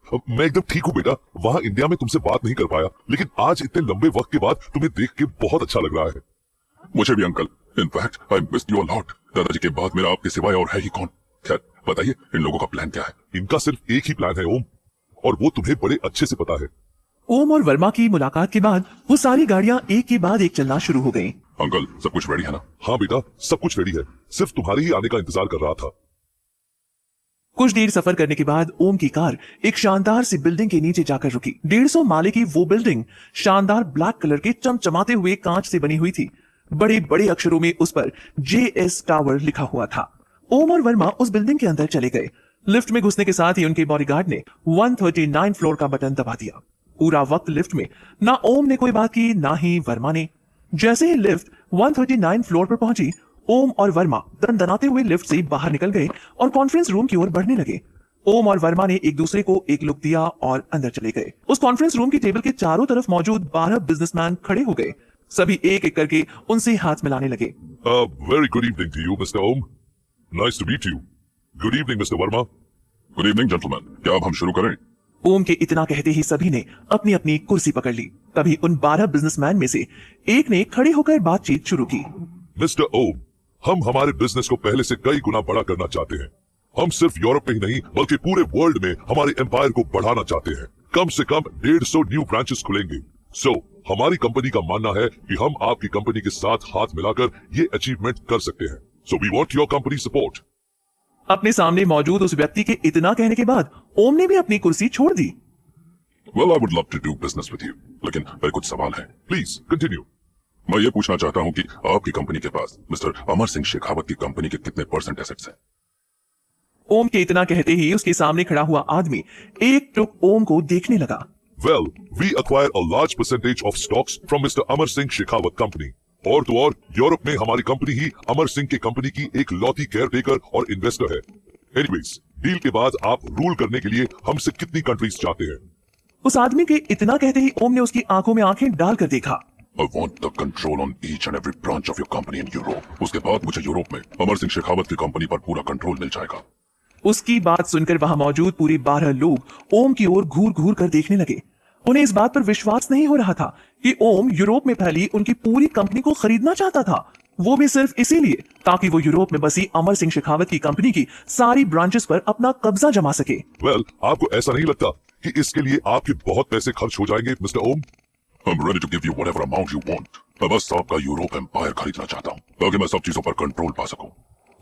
मैं एकदम ठीक हूँ बेटा। वहाँ इंडिया में तुमसे बात नहीं कर पाया, लेकिन आज इतने लंबे वक्त के बाद तुम्हें देख के बहुत अच्छा लग रहा है। मुझे भी uncle. In fact I missed you a lot. दादाजी के बाद मेरा आपके सिवाय और है ही कौन। खैर बताइए, इन लोगों का प्लान क्या है? इनका सिर्फ एक ही प्लान है ओम, और वो तुम्हें बड़े अच्छे से पता है। ओम और वर्मा की मुलाकात के बाद वो सारी गाड़ियां एक के बाद एक चलना शुरू हो गईं। अंकल सब कुछ रेडी है ना? हाँ बेटा, सब कुछ रेडी है, सिर्फ तुम्हारे ही आने का इंतजार कर रहा था। कुछ देर सफर करने के बाद ओम की कार एक शानदार सी बिल्डिंग के नीचे जाकर रुकी। 150 माले की वो बिल्डिंग शानदार ब्लैक कलर के चमचमाते हुए कांच से बनी हुई थी। बड़े बड़े अक्षरों में उस पर JS टावर लिखा हुआ था। ओम और वर्मा उस बिल्डिंग के अंदर चले गए। लिफ्ट में घुसने के साथ ही उनके बॉडीगार्ड ने 139 फ्लोर का बटन दबा दिया। पूरा वक्त लिफ्ट में ना ओम ने कोई बात की, ना ही वर्मा ने। जैसे ही लिफ्ट 139 फ्लोर पर पहुंची, ओम और वर्मा दनदनाते हुए लिफ्ट से बाहर निकल गए और कॉन्फ्रेंस रूम की ओर बढ़ने लगे। ओम और वर्मा ने एक दूसरे को एक लुक दिया और अंदर चले गए। उस कॉन्फ्रेंस रूम की टेबल के चारों तरफ मौजूद 12 बिजनेसमैन खड़े हो गए। सभी एक एक करके उनसे हाथ मिलाने लगे। Very good evening to you mister Om. Nice to meet you. Good evening mister Verma. Good evening gentleman. क्या अब हम शुरू करें? ओम के इतना कहते ही सभी ने अपनी अपनी कुर्सी पकड़ ली। तभी उन 12 बिजनेसमैन में से एक ने खड़े होकर बातचीत शुरू की। मिस्टर ओम, हम हमारे बिजनेस को पहले से कई गुना बड़ा करना चाहते हैं। हम सिर्फ यूरोप में ही नहीं बल्कि पूरे वर्ल्ड में हमारे एम्पायर को बढ़ाना चाहते हैं। कम से कम 150 न्यू ब्रांचेस खुलेंगे। सो हमारी कंपनी का मानना है कि हम आपकी कंपनी के साथ हाथ मिलाकर ये अचीवमेंट कर सकते हैं। So we want your company support. अपने सामने मौजूद उस व्यक्ति के इतना कहने के बाद ओम ने भी अपनी कुर्सी छोड़ दी। Well I would love to do business with you, लेकिन मेरे कुछ सवाल हैं। Please continue. मैं ये पूछना चाहता हूँ कि आपकी कंपनी के पास मिस्टर अमर सिंह शेखावत की कंपनी के कितने परसेंट एसेट्स हैं? ओम के इतना कहते ही उसके सामने खड़ा हुआ आदमी एक टुक ओम को देखने लगा। Well, we acquire a large percentage of stocks from Mr. Amar Singh Shekhawat Company. और तो और यूरोप में हमारी कंपनी ही अमर सिंह के कंपनी की एक लौती केयरटेकर और इन्वेस्टर है। एनीवेज, डील के बाद आप रूल करने के लिए हमसे कितनी कंट्रीज चाहते हैं? उस आदमी के इतना कहते ही ओम ने उसकी आंखों में आंखें डालकर देखा। I want the control on each and every branch of your company in Europe. उसके बाद मुझे यूरोप में अमर सिंह शेखावत की कंपनी पर पूरा कंट्रोल मिल जाएगा। उसकी बात सुनकर वहां मौजूद पूरे 12 लोग ओम की ओर घूर घूर कर देखने लगे। उन्हें इस बात पर विश्वास नहीं हो रहा था कि ओम यूरोप में फैली उनकी पूरी कंपनी को खरीदना चाहता था, वो भी सिर्फ इसीलिए ताकि वो यूरोप में बसी अमर सिंह शेखावत की कंपनी की सारी ब्रांचेस पर अपना कब्जा जमा सके। Well, आपको ऐसा नहीं लगता कि इसके लिए आपके बहुत पैसे खर्च हो जाएंगे mister Om? I'm ready to give you whatever amount you want. मैं बस आपका यूरोप एम्पायर खरीदना चाहता हूँ ताकि मैं सब चीजों पर कंट्रोल पा सकूं।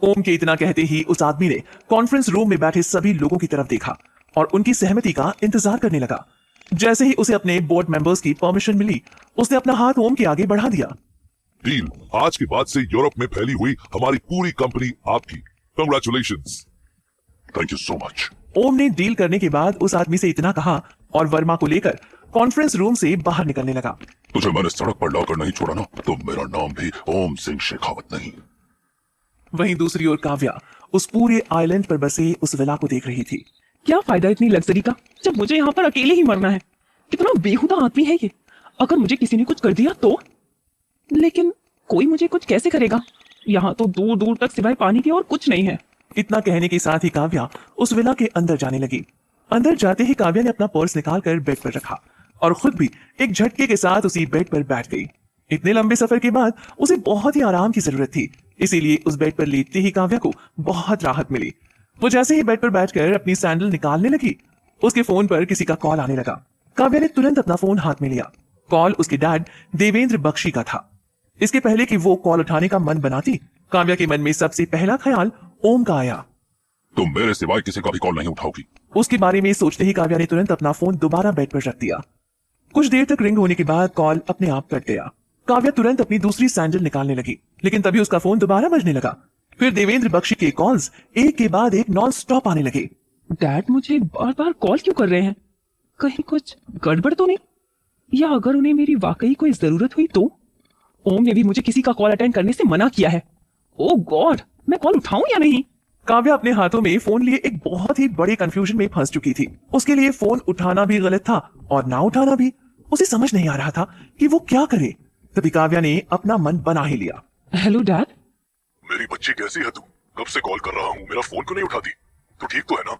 ओम के इतना कहते ही उस आदमी ने कॉन्फ्रेंस रूम में बैठे सभी लोगों की तरफ देखा और उनकी सहमति का इंतजार करने लगा। जैसे ही उसे अपने बोर्ड मेंबर्स की परमिशन मिली, उसने अपना हाथ ओम के आगे बढ़ा दिया। डील, आज के बाद से यूरोप में फैली हुई हमारी पूरी कंपनी आपकी। Congratulations. Thank you so much. Om ने डील करने के बाद उस आदमी से इतना कहा और वर्मा को लेकर कॉन्फ्रेंस रूम से बाहर निकलने लगा। तुझे मैंने सड़क पर लाकर नहीं छोड़ा ना, तो मेरा नाम भी ओम सिंह शेखावत नहीं। वहीं दूसरी ओर काव्या उस पूरे आइलैंड पर बसे उस विला को देख रही थी। क्या फायदा इतनी लग्जरी का जब मुझे यहाँ पर अकेले ही मरना है। कितना बेहुदा आदमी है ये। अगर मुझे किसी ने कुछ कर दिया तो? लेकिन कोई मुझे कुछ कैसे करेगा? यहाँ तो दूर दूर तक सिवाय पानी के और कुछ नहीं है। इतना कहने के साथ ही काव्या उस विला के अंदर जाने लगी। अंदर जाते ही काव्या ने अपना पर्स निकालकर बेड पर रखा और खुद भी एक झटके के साथ उसी बेड पर बैठ गई। इतने लंबे सफर के बाद उसे बहुत ही आराम की जरूरत थी, इसीलिए उस बेड पर लेटते ही काव्या को बहुत राहत मिली। वो जैसे ही बेड पर बैठकर अपनी सैंडल निकालने लगी, उसके फोन पर किसी का कॉल आने लगा। काव्या ने तुरंत अपना फोन हाथ में लिया। कॉल उसके डैड देवेंद्र बख्शी का था। इसके पहले कि वो कॉल उठाने का मन बनाती, काव्या के मन में सबसे पहला ख्याल ओम का आया। तुम मेरे सिवाय किसी का भी कॉल नहीं उठाओगी। उसके बारे में सोचते ही काव्या ने तुरंत अपना फोन दोबारा बेड पर रख दिया। कुछ देर तक रिंग होने के बाद कॉल अपने आप कट गया। काव्या तुरंत अपनी दूसरी सैंडल निकालने लगी, लेकिन तभी उसका फोन दोबारा बजने लगा। फिर देवेंद्र बख्शी के कॉल्स एक के बाद एक नॉन स्टॉप आने लगे। डैड मुझे बार बार कॉल क्यों कर रहे हैं? कहीं कुछ गड़बड़ तो नहीं? या अगर उन्हें मेरी वाकई कोई जरूरत हुई तो? ओम ने भी मुझे किसी का कॉल अटेंड करने से मना किया है। ओह गॉड, मैं कॉल उठाऊं या नहीं? काव्या अपने हाथों में फोन लिए एक बहुत ही बड़े कंफ्यूजन में फंस चुकी थी। उसके लिए फोन उठाना भी गलत था और ना उठाना भी। उसे समझ नहीं आ रहा था कि वो क्या करे। तभी काव्या ने अपना मन बना ही लिया। Hello dad. मेरी बच्ची कैसी है तू? कब से कॉल कर रहा हूँ, मेरा फोन क्यों नहीं उठाती? तू ठीक तो है ना?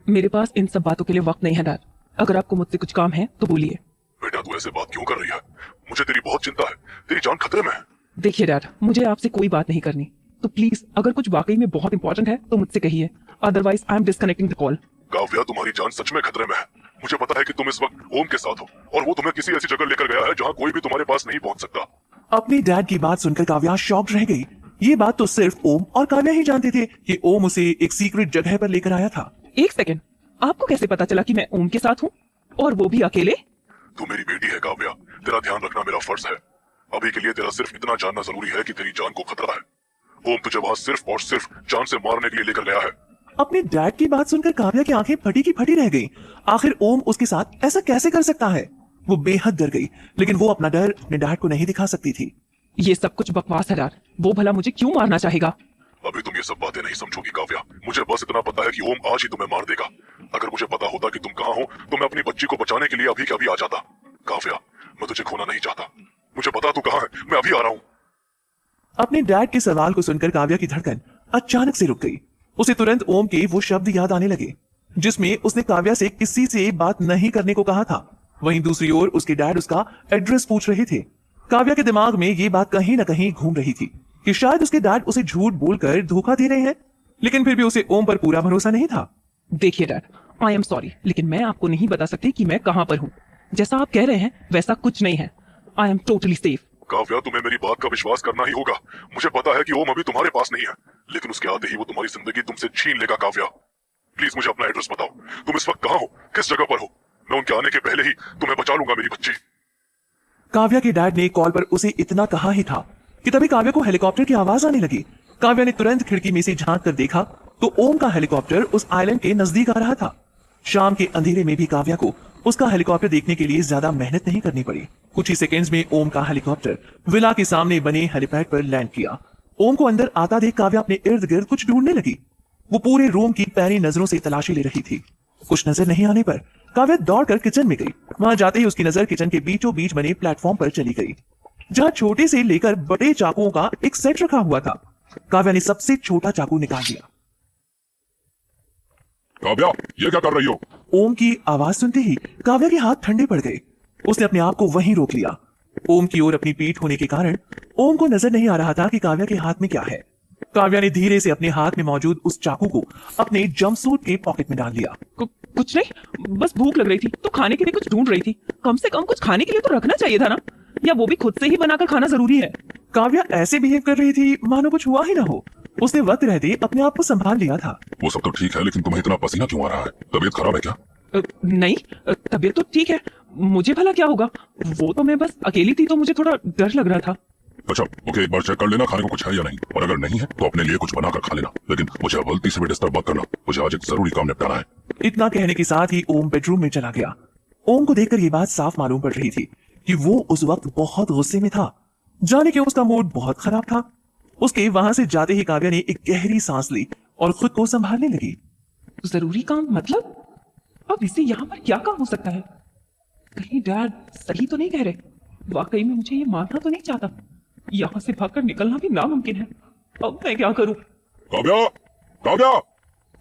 मेरे पास इन सब बातों के लिए वक्त नहीं है डैड। अगर आपको मुझसे कुछ काम है तो बोलिए। बेटा तू ऐसे बात क्यों कर रही है? मुझे तेरी बहुत चिंता है, तेरी जान खतरे में है। देखिए डैड, मुझे आपसे कोई बात नहीं करनी, तो प्लीज अगर कुछ वाकई में बहुत इंपॉर्टेंट है तो मुझसे कहिए, otherwise I am disconnecting the call. Kavya तुम्हारी जान सच में खतरे में है। मुझे पता है कि तुम इस वक्त ओम के साथ हो और वो तुम्हें किसी ऐसी जगह लेकर गया है जहाँ कोई भी तुम्हारे पास नहीं पहुंच सकता। अपने डैड की बात सुनकर काव्या शॉक्ड रह गई। ये बात तो सिर्फ ओम और काव्या ही जानते थे कि ओम उसे एक सीक्रेट जगह पर लेकर आया था। एक सेकेंड, आपको कैसे पता चला कि मैं ओम के साथ हूँ, और वो भी अकेले? तू मेरी बेटी है काव्या, तेरा ध्यान रखना मेरा फर्ज है। अभी के लिए तेरा सिर्फ इतना जानना जरूरी है कि तेरी जान को खतरा है। ओम तुझे वहां सिर्फ और सिर्फ जान से मारने के लिए लेकर गया है। अपने डैड की बात सुनकर काव्या की आंखें फटी की फटी रह गई। आखिर ओम उसके साथ ऐसा कैसे कर सकता है? वो बेहद डर गई, लेकिन वो अपना डर अपने डैड को नहीं दिखा सकती थी। ये सब कुछ बकवास है डैड। वो भला मुझे क्यों मारना चाहेगा? अभी तुम ये सब बातें नहीं समझोगी काव्या। मुझे बस इतना पता है कि ओम आज ही तुम्हें मार देगा। अगर मुझे पता होता कि तुम कहाँ हो तो मैं अपनी बच्ची को बचाने के लिए अभी के अभी आ जाता। काव्या, मैं तुझे खोना नहीं चाहता। मुझे पता तू कहाँ है, मैं अभी आ रहा हूँ। अपने डैड के सवाल को सुनकर काव्या की धड़कन अचानक से रुक गई। उसे तुरंत ओम के वो शब्द याद आने लगे जिसमें उसने काव्या से किसी से बात नहीं करने को कहा था। वहीं दूसरी ओर उसके डैड उसका एड्रेस पूछ रहे थे। काव्या के दिमाग में ये बात कहीं ना कहीं घूम रही थी कि शायद उसके डैड उसे झूठ बोलकर धोखा दे रहे हैं, लेकिन फिर भी उसे ओम पर पूरा भरोसा नहीं था। देखिए डैड, आई एम सॉरी, लेकिन मैं आपको नहीं बता सकती कि मैं कहाँ पर हूँ। जैसा आप कह रहे हैं वैसा कुछ नहीं है। I am totally safe. Kavya, तुम्हें मेरी बात का विश्वास करना ही होगा। मुझे पता है कि ओम अभी तुम्हारे पास नहीं है, लेकिन उसके आते ही वो तुम्हारी जिंदगी तुमसे छीन लेगा। काव्या, प्लीज मुझे अपना एड्रेस बताओ। तुम इस वक्त कहाँ हो, किस जगह पर हो? मैं उनके आने के पहले ही तुम्हें बचा लूंगा मेरी बच्ची। काव्या के डैड ने कॉल पर उसे इतना कहा ही था कि तभी काव्या को हेलीकॉप्टर की आवाज आने लगी। काव्या ने तुरंत खिड़की में से झांक कर देखा तो ओम का हेलीकॉप्टर उस आइलैंड के नजदीक आ रहा था। शाम के अंधेरे में भी काव्या को उसका हेलीकॉप्टर देखने के लिए ज्यादा मेहनत नहीं करनी पड़ी। कुछ ही सेकंड्स में ओम का हेलीकॉप्टर विला के सामने बने हेलीपैड पर लैंड किया। ओम को अंदर आता देख काव्या अपने इर्द गिर्द कुछ ढूंढने लगी। वो पूरे रूम की पैनी नजरों से तलाशी ले रही थी। कुछ नजर नहीं आने पर काव्या दौड़कर किचन में गई। वहां जाते ही उसकी नजर किचन के बीचों बीच बने प्लेटफॉर्म पर चली गई, जहां छोटे से लेकर बड़े चाकुओं का एक सेट रखा हुआ था। काव्या ने सबसे छोटा चाकू निकाल लिया। काव्या, ये क्या कर रही हो? ओम की आवाज सुनते ही काव्या के हाथ ठंडे पड़ गए। उसने अपने आप को वहीं रोक लिया। ओम की ओर अपनी पीठ होने के कारण ओम को नजर नहीं आ रहा था कि काव्या के हाथ में क्या है। काव्या ने धीरे से अपने हाथ में मौजूद उस चाकू को अपने जंपसूट के पॉकेट में डाल लिया। कुछ नहीं, बस भूख लग रही थी तो खाने के लिए कुछ ढूंढ रही थी। कम से कम कुछ खाने के लिए तो रखना चाहिए था ना, या वो भी खुद से ही बनाकर खाना जरूरी है। काव्या ऐसे बिहेव कर रही थी मानो कुछ हुआ ही ना हो। उसने वक्त रहते अपने आप को संभाल लिया था। वो सब तो ठीक है, लेकिन तुम्हें इतना पसीना क्यों आ रहा है? तबीयत खराब है क्या? नहीं, तबीयत तो ठीक है। मुझे भला क्या होगा? वो तो मैं बस अकेली थी तो मुझे थोड़ा डर लग रहा था। अच्छा ओके, एक बार चेक कर लेना खाने को कुछ है या नहीं, और अगर नहीं है तो अपने लिए कुछ बनाकर खा लेना। लेकिन मुझे गलती से भी डिस्टर्ब मत करना, मुझे आज एक जरूरी काम निपटाना है। इतना कहने के साथ ही ओम बेडरूम में चला गया। ओम को देखकर ये बात साफ मालूम पड़ रही थी कि वो उस वक्त बहुत गुस्से में था। जाने के उसका मूड बहुत खराब था। उसके वहां से जाते ही काव्या ने एक गहरी सांस ली और खुद को संभालने लगी। जरूरी काम मतलब? अब इससे यहाँ पर क्या काम हो सकता है? कहीं डैड सही तो नहीं कह रहे? वाकई में मुझे ये मानना तो नहीं चाहता। यहाँ से भागकर निकलना भी नामुमकिन है। अब मैं क्या करूं? काव्या, काव्या!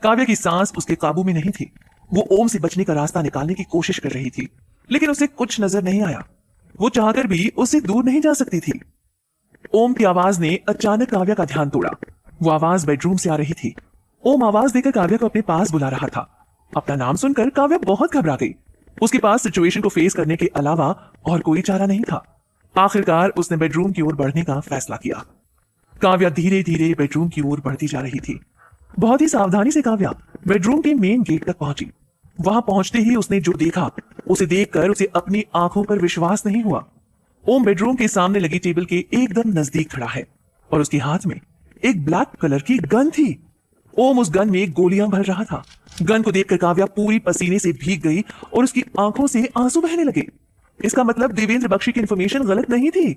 काव्या की सांस उसके काबू में नहीं थी। वो ओम से बचने का रास्ता निकालने की कोशिश कर रही थी, लेकिन उसे कुछ नजर नहीं आया। वो चाहकर भी उससे दूर नहीं जा सकती थी। ओम की आवाज ने अचानक काव्या का ध्यान तोड़ा। वो आवाज बेडरूम से आ रही थी। ओम आवाज देकर काव्या को अपने पास बुला रहा था। अपना नाम सुनकर काव्या बहुत घबरा गई। उसके पास सिचुएशन को फेस करने के अलावा और कोई चारा नहीं था। आखिरकार उसने बेडरूम की ओर बढ़ने का फैसला किया। काव्या धीरे धीरे बेडरूम की ओर बढ़ती जा रही थी। बहुत ही सावधानी से काव्या बेडरूम के मेन गेट तक पहुंची। वहां पहुंचते ही उसने जो देखा उसे देखकर उसे अपनी आंखों पर विश्वास नहीं हुआ। ओम बेडरूम के सामने लगी टेबल के एकदम नजदीक खड़ा है और उसके हाथ में एक ब्लैक कलर की गन थी। ओम उस गन में गोलियां भर रहा था। गन को देखकर काव्या पूरी पसीने से भीग गई और उसकी आंखों से आंसू बहने लगे। इसका मतलब देवेंद्र बख्शी की इंफॉर्मेशन गलत नहीं थी।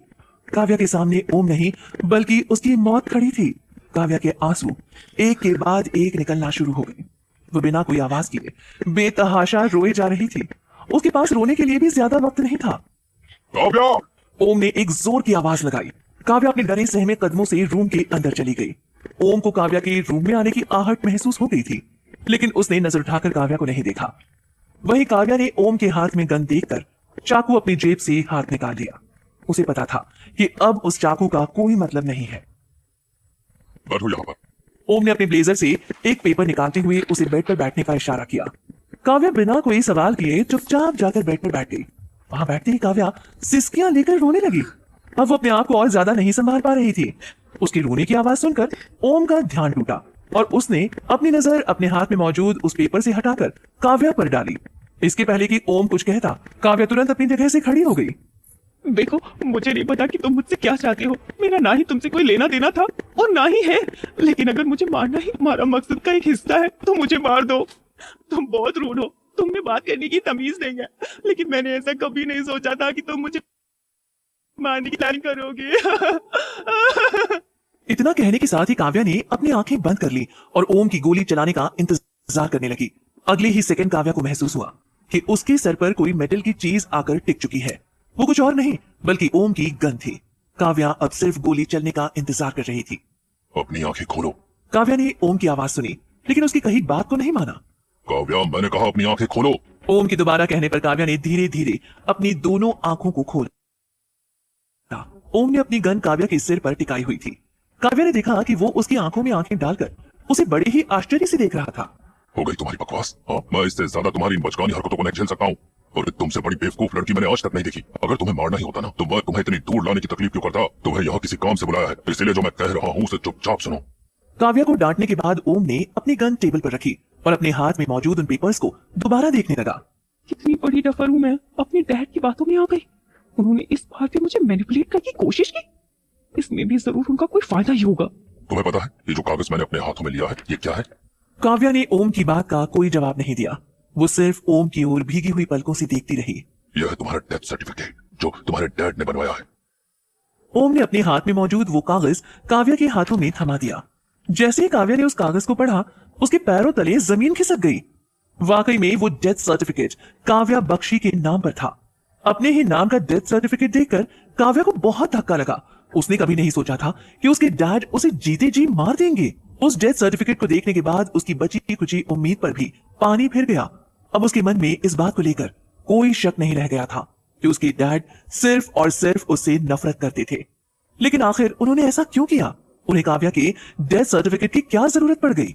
काव्या के सामने ओम नहीं बल्कि उसकी मौत खड़ी थी। काव्या के आंसू एक के बाद एक निकलना शुरू हो गए। वो बिना कोई आवाज किए बेतहाशा रोए जा रही थी। उसके पास रोने के लिए भी ज्यादा वक्त नहीं था। काव्या! ओम ने एक जोर की आवाज लगाई। काव्या अपने डरे सहमे कदमों से रूम के अंदर चली गई। ओम को काव्या के रूम में आने की आहट महसूस हो गई थी। लेकिन उसने नजर उठाकर काव्या को नहीं देखा। वहीं काव्या ने ओम के हाथ में गन देखकर चाकू अपनी जेब से हाथ निकाल लिया। उसे पता था कि अब उस चाकू का कोई मतलब नहीं है। बैठो यहाँ पर। ओम ने अपने ब्लेजर से एक पेपर निकालते हुए उसे बेड पर बैठने का इशारा किया। काव्या बिना कोई सवाल किए चुपचाप जाकर बेड पर बैठ गई। वहां बैठते ही काव्या सिसकियां लेकर रोने लगी। अब वो अपने आप को और ज्यादा नहीं संभाल पा रही थी। उसकी रोने की आवाज सुनकर ओम का ध्यान टूटा और उसने अपनी नजर अपने हाथ में मौजूद उस पेपर से हटाकर काव्या पर डाली। इसके पहले कि ओम कुछ कहता, काव्या तुरंत अपनी जगह से खड़ी हो गई। देखो, मुझे नहीं पता कि तुम मुझसे क्या चाहते हो। मेरा ना ही तुमसे कोई लेना देना था और ना ही है, लेकिन अगर मुझे मारना ही तुम्हारा मकसद का एक हिस्सा है तो मुझे मार दो। तुम बहुत रूड हो, तुम में बात करने की तमीज नहीं है, लेकिन मैंने ऐसा कभी नहीं सोचा था कि तुम मुझे मारने की प्लानिंग करोगे। इतना कहने के साथ ही काव्या ने अपनी आंखें बंद कर ली और ओम की गोली चलाने का इंतजार करने लगी। अगले ही सेकंड काव्या को महसूस हुआ कि उसके सर पर कोई मेटल की चीज आकर टिक चुकी है। वो कुछ और नहीं बल्कि ओम की गन थी। काव्या अब सिर्फ गोली चलने का इंतजार कर रही थी। अपनी आंखें खोलो। काव्या ने ओम की आवाज सुनी लेकिन उसकी कही बात को नहीं माना। काव्या, मैंने कहा अपनी आंखें खोलो। ओम के दोबारा कहने पर काव्या ने धीरे धीरे अपनी दोनों आंखों को खोला। ओम ने अपनी गन काव्या के सिर पर टिकाई हुई थी। काव्या ने देखा कि वो उसकी आंखों में आंखें डालकर उसे बड़े ही आश्चर्य से देख रहा था। हो गई तुम्हारी बकवास। हाँ, मैं इससे ज्यादा तुम्हारी इन बचकानी हरकतों को नहीं झेल सकता हूँ। और तुमसे बड़ी बेवकूफ लड़की मैंने आज तक नहीं देखी। अगर तुम्हें मारना ही होता ना तो मैं तुम्हें इतनी दूर लाने की तकलीफ क्यों करता। तुम्हें यहाँ किसी काम से बुलाया है, इसलिए जो मैं कह रहा हूँ उसे चुपचाप सुनो। काव्या को डांटने के बाद ओम ने अपनी गन टेबल पर रखी और अपने हाथ में मौजूद उन पेपर्स को दोबारा देखने लगा। कितनी बड़ी डफर हूं मैं, अपने डैड की बातों में आ गई। उन्होंने इस बार भी मुझे मैनिपुलेट करने की कोशिश की। इसमें भी जरूर उनका कोई फायदा ही होगा। तुम्हें पता है ये जो कागज मैंने अपने हाथों में लिया है ये क्या है? काव्या ने ओम की बात का कोई जवाब नहीं दिया। वो सिर्फ ओम की ओर भीगी हुई पलकों से देखती रही। यह है तुम्हारा डेथ सर्टिफिकेट जो तुम्हारे डैड ने बनवाया है। ओम ने अपने हाथ में मौजूद वो कागज काव्या के हाथों में थमा दिया। जैसे ही काव्या ने उस कागज को पढ़ा उसके पैरों तले जमीन खिसक गई। वाकई में वो डेथ सर्टिफिकेट काव्या बख्शी के नाम पर था। अपने ही नाम का डेथ सर्टिफिकेट देखकर काव्या को बहुत धक्का लगा। उसने कभी नहीं सोचा था कि उसके डैड उसे जीते जी मार देंगे। उस डेथ सर्टिफिकेट को देखने के बाद उसकी बची कुची उम्मीद पर भी पानी फिर गया। अब उसके मन में इस बात को लेकर कोई शक नहीं रह गया था कि उसके डैड सिर्फ और सिर्फ उससे नफरत करते थे। लेकिन आखिर उन्होंने ऐसा क्यों किया? उन्हें काव्या के डेथ सर्टिफिकेट की क्या जरूरत पड़ गई?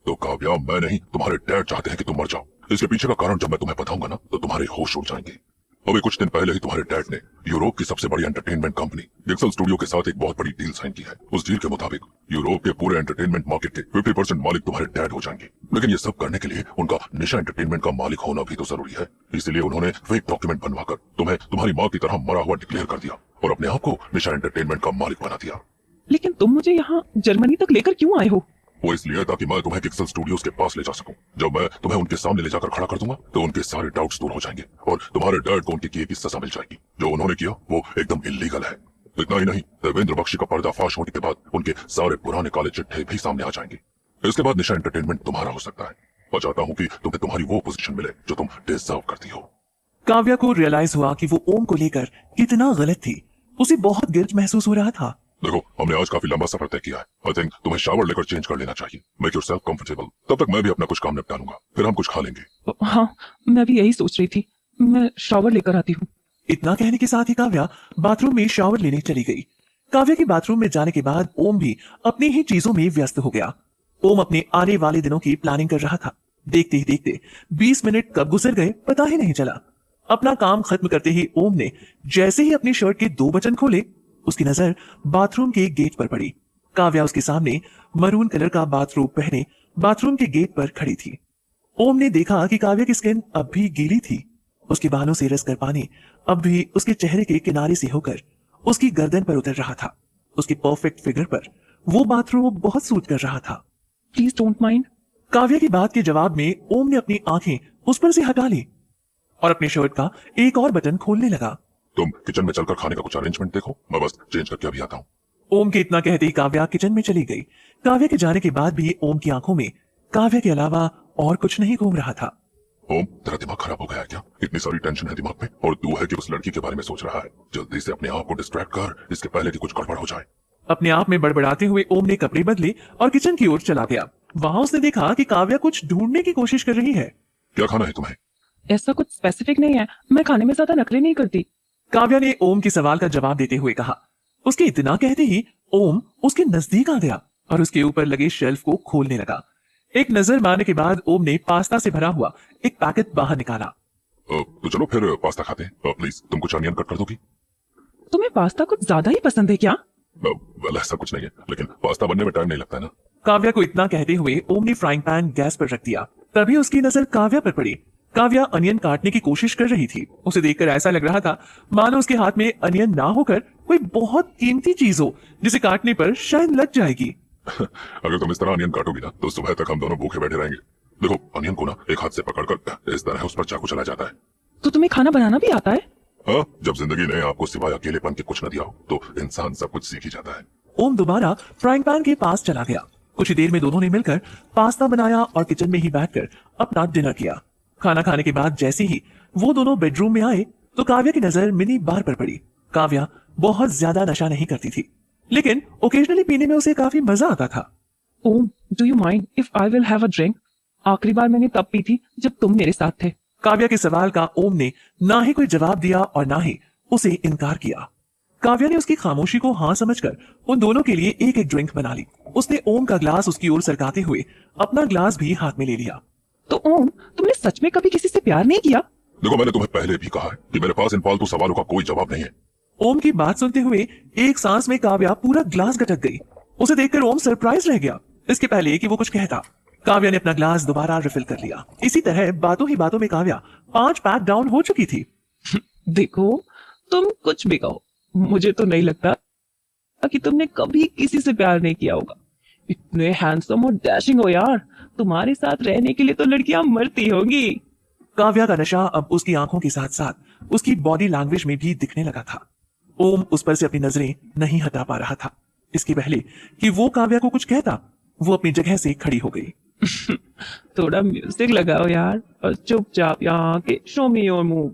तो काव्या, मैं नहीं, तुम्हारे डैड चाहते हैं कि तुम मर जाओ। इसके पीछे का कारण जब मैं तुम्हें बताऊंगा ना तो तुम्हारे होश उड़ जाएंगे। अभी कुछ दिन पहले ही तुम्हारे डैड ने यूरोप की सबसे बड़ी एंटरटेनमेंट कंपनी डिक्सन स्टूडियो के साथ एक बहुत बड़ी डील साइन की है। उस डील के मुताबिक यूरोप के पूरे एंटरटेनमेंट मार्केट के 50% मालिक तुम्हारे डैड हो जाएंगे। लेकिन ये सब करने के लिए उनका निशा एंटरटेनमेंट का मालिक होना भी तो जरूरी है। इसलिए उन्होंने फेक डॉक्यूमेंट बनवाकर तुम्हें तुम्हारी माँ की तरह मरा हुआ डिक्लेयर कर दिया और अपने आप को निशा एंटरटेनमेंट का मालिक बना दिया। लेकिन तुम मुझे यहाँ जर्मनी तक लेकर क्यों आए हो? वो इसलिए ताकि मैं तुम्हें किक्सल स्टूडियोज के पास ले जा सकूं। जब मैं तुम्हें उनके सामने ले जाकर खड़ा कर दूंगा तो उनके सारे डाउट्स दूर हो जाएंगे और तुम्हारे डैड को उनके किए की सजा मिल जाएगी। जो उन्होंने किया वो एकदम इल्लीगल है। इतना ही नहीं, देवेंद्र बख्शी का पर्दाफाश होने के बाद उनके सारे पुराने काले चिट्ठे भी सामने आ जाएंगे। इसके बाद निशा एंटरटेनमेंट तुम्हारा हो सकता है। मैं चाहता हूँ कि तुम्हें तुम्हारी वो पोजीशन मिले जो तुम डिजर्व करती हो। काव्या को रियलाइज हुआ कि वो ओम को लेकर कितना गलत थी। उसे बहुत गिल्ट महसूस हो रहा था। देखो, हमने आज काफी लंबा सफर तय किया है। आई थिंक तुम्हें शावर लेकर चेंज कर लेना चाहिए। Make yourself comfortable. तब तक मैं भी अपना कुछ काम निपटा लूंगा, फिर हम कुछ खा लेंगे। हाँ, मैं भी यही सोच रही थी। मैं शावर लेकर आती हूँ। इतना कहने के साथ ही काव्या बाथरूम में शावर लेने चली गई। काव्या के बाथरूम में जाने के बाद ओम भी अपनी ही चीजों में व्यस्त हो गया। ओम अपने आने वाले दिनों की प्लानिंग कर रहा था। देखते ही देखते 20 मिनट कब गुजर गए पता ही नहीं चला। अपना काम खत्म करते ही ओम ने जैसे ही अपनी शर्ट के 2 बटन खोले उसकी नजर बाथरूम के गेट पर पड़ी। काव्या उसके सामने मरून कलर का बाथरूम पहने बाथरूम के गेट पर खड़ी थी। ओम ने देखा कि काव्या की स्किन अब भी गीली थी। उसके बालों से रस कर पानी अब भी उसके चेहरे के किनारे से होकर उसकी गर्दन पर उतर रहा था। उसकी परफेक्ट फिगर पर वो बाथरूम बहुत सूट कर रहा था। Please don't mind. काव्या की बात के जवाब में ओम ने अपनी आंखें उस पर से हटा ली और अपने शर्ट का एक और बटन खोलने लगा। तुम किचन में चलकर खाने का कुछ अरेंजमेंट देखो, मैं बस चेंज करके अभी आता हूँ। ओम के इतना कहते ही काव्या किचन में चली गई। काव्या के जाने के बाद भी ओम की आंखों में काव्या के अलावा और कुछ नहीं घूम रहा था। ओम, तेरा दिमाग खराब हो गया है क्या? इतनी सारी टेंशन है दिमाग में और तू है कि उस लड़की के बारे में सोच रहा है। जल्दी से अपने आप को डिस्ट्रैक्ट कर, इसके पहले कि कुछ गड़बड़ हो जाए। अपने आप में बड़बड़ाते हुए ओम ने कपड़े बदले और किचन की ओर चला गया। वहां उसने देखा कि काव्या कुछ ढूंढने की कोशिश कर रही है। क्या खाना है तुम्हें? ऐसा कुछ स्पेसिफिक नहीं है, मैं खाने में ज्यादा नखरे नहीं करती। काव्या ने ओम के सवाल का जवाब देते हुए कहा। उसके इतना कहते ही ओम उसके नजदीक आ गया और उसके ऊपर लगे शेल्फ को खोलने लगा। एक नजर मारने के बाद ओम ने पास्ता से भरा हुआ एक पैकेट बाहर निकाला। तो चलो फिर पास्ता खाते हैं। प्लीज तुम कुछ अनियन कट कर दोगी? तुम्हें पास्ता कुछ ज्यादा ही पसंद है क्या? वेल ऐसा कुछ नहीं है, लेकिन पास्ता बनने में टाइम नहीं लगता है ना। काव्या को इतना कहते हुए ओम ने फ्राइंग पैन गैस पर रख दिया। तभी उसकी नजर काव्या पर पड़ी। काव्या अनियन काटने की कोशिश कर रही थी। उसे देखकर ऐसा लग रहा था मानो उसके हाथ में अनियन ना होकर कोई बहुत कीमती चीज हो जिसे काटने पर शायद लग जाएगी। अगर तुम इस तरह अनियन काटोगी ना तो सुबह तक हम दोनों भूखे बैठे रहेंगे। देखो अनियन को ना एक हाथ से पकड़कर इस तरह उस पर चाकू चला जाता है। तो तुम्हें खाना बनाना भी आता है? हाँ, जब जिंदगी ने आपको सिवाय अकेलेपन के कुछ न दिया हो तो इंसान सब कुछ सीख ही जाता है। ओम दोबारा फ्राइंग पैन के पास चला गया। कुछ ही देर में दोनों ने मिलकर पास्ता बनाया और किचन में ही बैठकर अपना डिनर किया। खाना खाने के बाद जैसे ही वो दोनों बेडरूम में आए तो काव्या की नजर मिनी बार पर पड़ी। काव्या बहुत ज्यादा नशा नहीं करती थी, लेकिन ओकेजनली पीने में उसे काफी मजा आता था। Om, do you mind if I will have a drink? आखिरी बार मैंने तब पी थी जब तुम मेरे साथ थे। काव्या के सवाल का ओम ने ना ही कोई जवाब दिया और ना ही उसे इनकार किया। काव्या ने उसकी खामोशी को हाँ समझकर उन दोनों के लिए एक एक ड्रिंक बना ली। उसने ओम का ग्लास उसकी ओर सरकाते हुए अपना ग्लास भी हाथ में ले लिया। तो ओम, तुमने सच में कभी किसी से प्यार नहीं किया? देखो मैंने तुम्हें पहले भी कहा है कि मेरे पास इन फालतू सवालों का कोई जवाब नहीं है। ओम की बात सुनते हुए एक सांस में काव्या पूरा ग्लास गटक गई। उसे देखकर ओम सरप्राइज रह गया। इसके पहले कि वो कुछ कहता, काव्या ने अपना ग्लास दोबारा रिफिल कर लिया। इसी तरह बातों ही बातों में काव्या 5 पैक डाउन हो चुकी थी। देखो, तुम कुछ भी कहो, मुझे तो नहीं लगता कि तुमने कभी किसी से प्यार नहीं किया होगा। इतने हैंडसम और डैशिंग हो यार, तुम्हारे साथ रहने के लिए तो लड़कियां मरती होंगी। काव्या का नशा अब उसकी आंखों के साथ साथ उसकी बॉडी लैंग्वेज में भी दिखने लगा था। ओम उस पर से अपनी नजरें नहीं हटा पा रहा था। इसके पहले कि वो काव्या को कुछ कहता, वो अपनी जगह से खड़ी हो गई। थोड़ा म्यूजिक लगाओ यार और चुपचाप यहाँ आके शो मी योर मूव।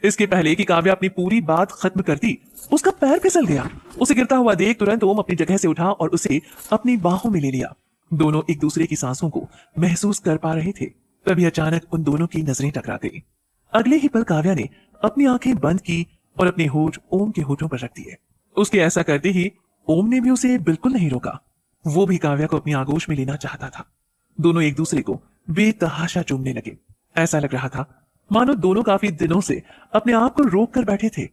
इसके पहले कि काव्या अपनी पूरी बात खत्म करती, उसका पैर फिसल गया। उसे गिरता हुआ देख तुरंत ओम अपनी जगह से उठा और उसे अपनी बाहों में ले लिया। दोनों एक दूसरे की सांसों को महसूस कर पा रहे थे। तभी अचानक उन दोनों की नजरें टकरा गई। अगले ही पल काव्या ने अपनी आंखें बंद की और अपने होठ ओम के होठों पर रख दिए। उसके ऐसा करते ही ओम ने भी उसे बिल्कुल नहीं रोका। वो भी काव्या को अपनी आगोश में लेना चाहता था। दोनों एक दूसरे को बेतहाशा चूमने लगे। ऐसा लग रहा था मानो दोनों काफी दिनों से अपने आप को रोक कर बैठे थे।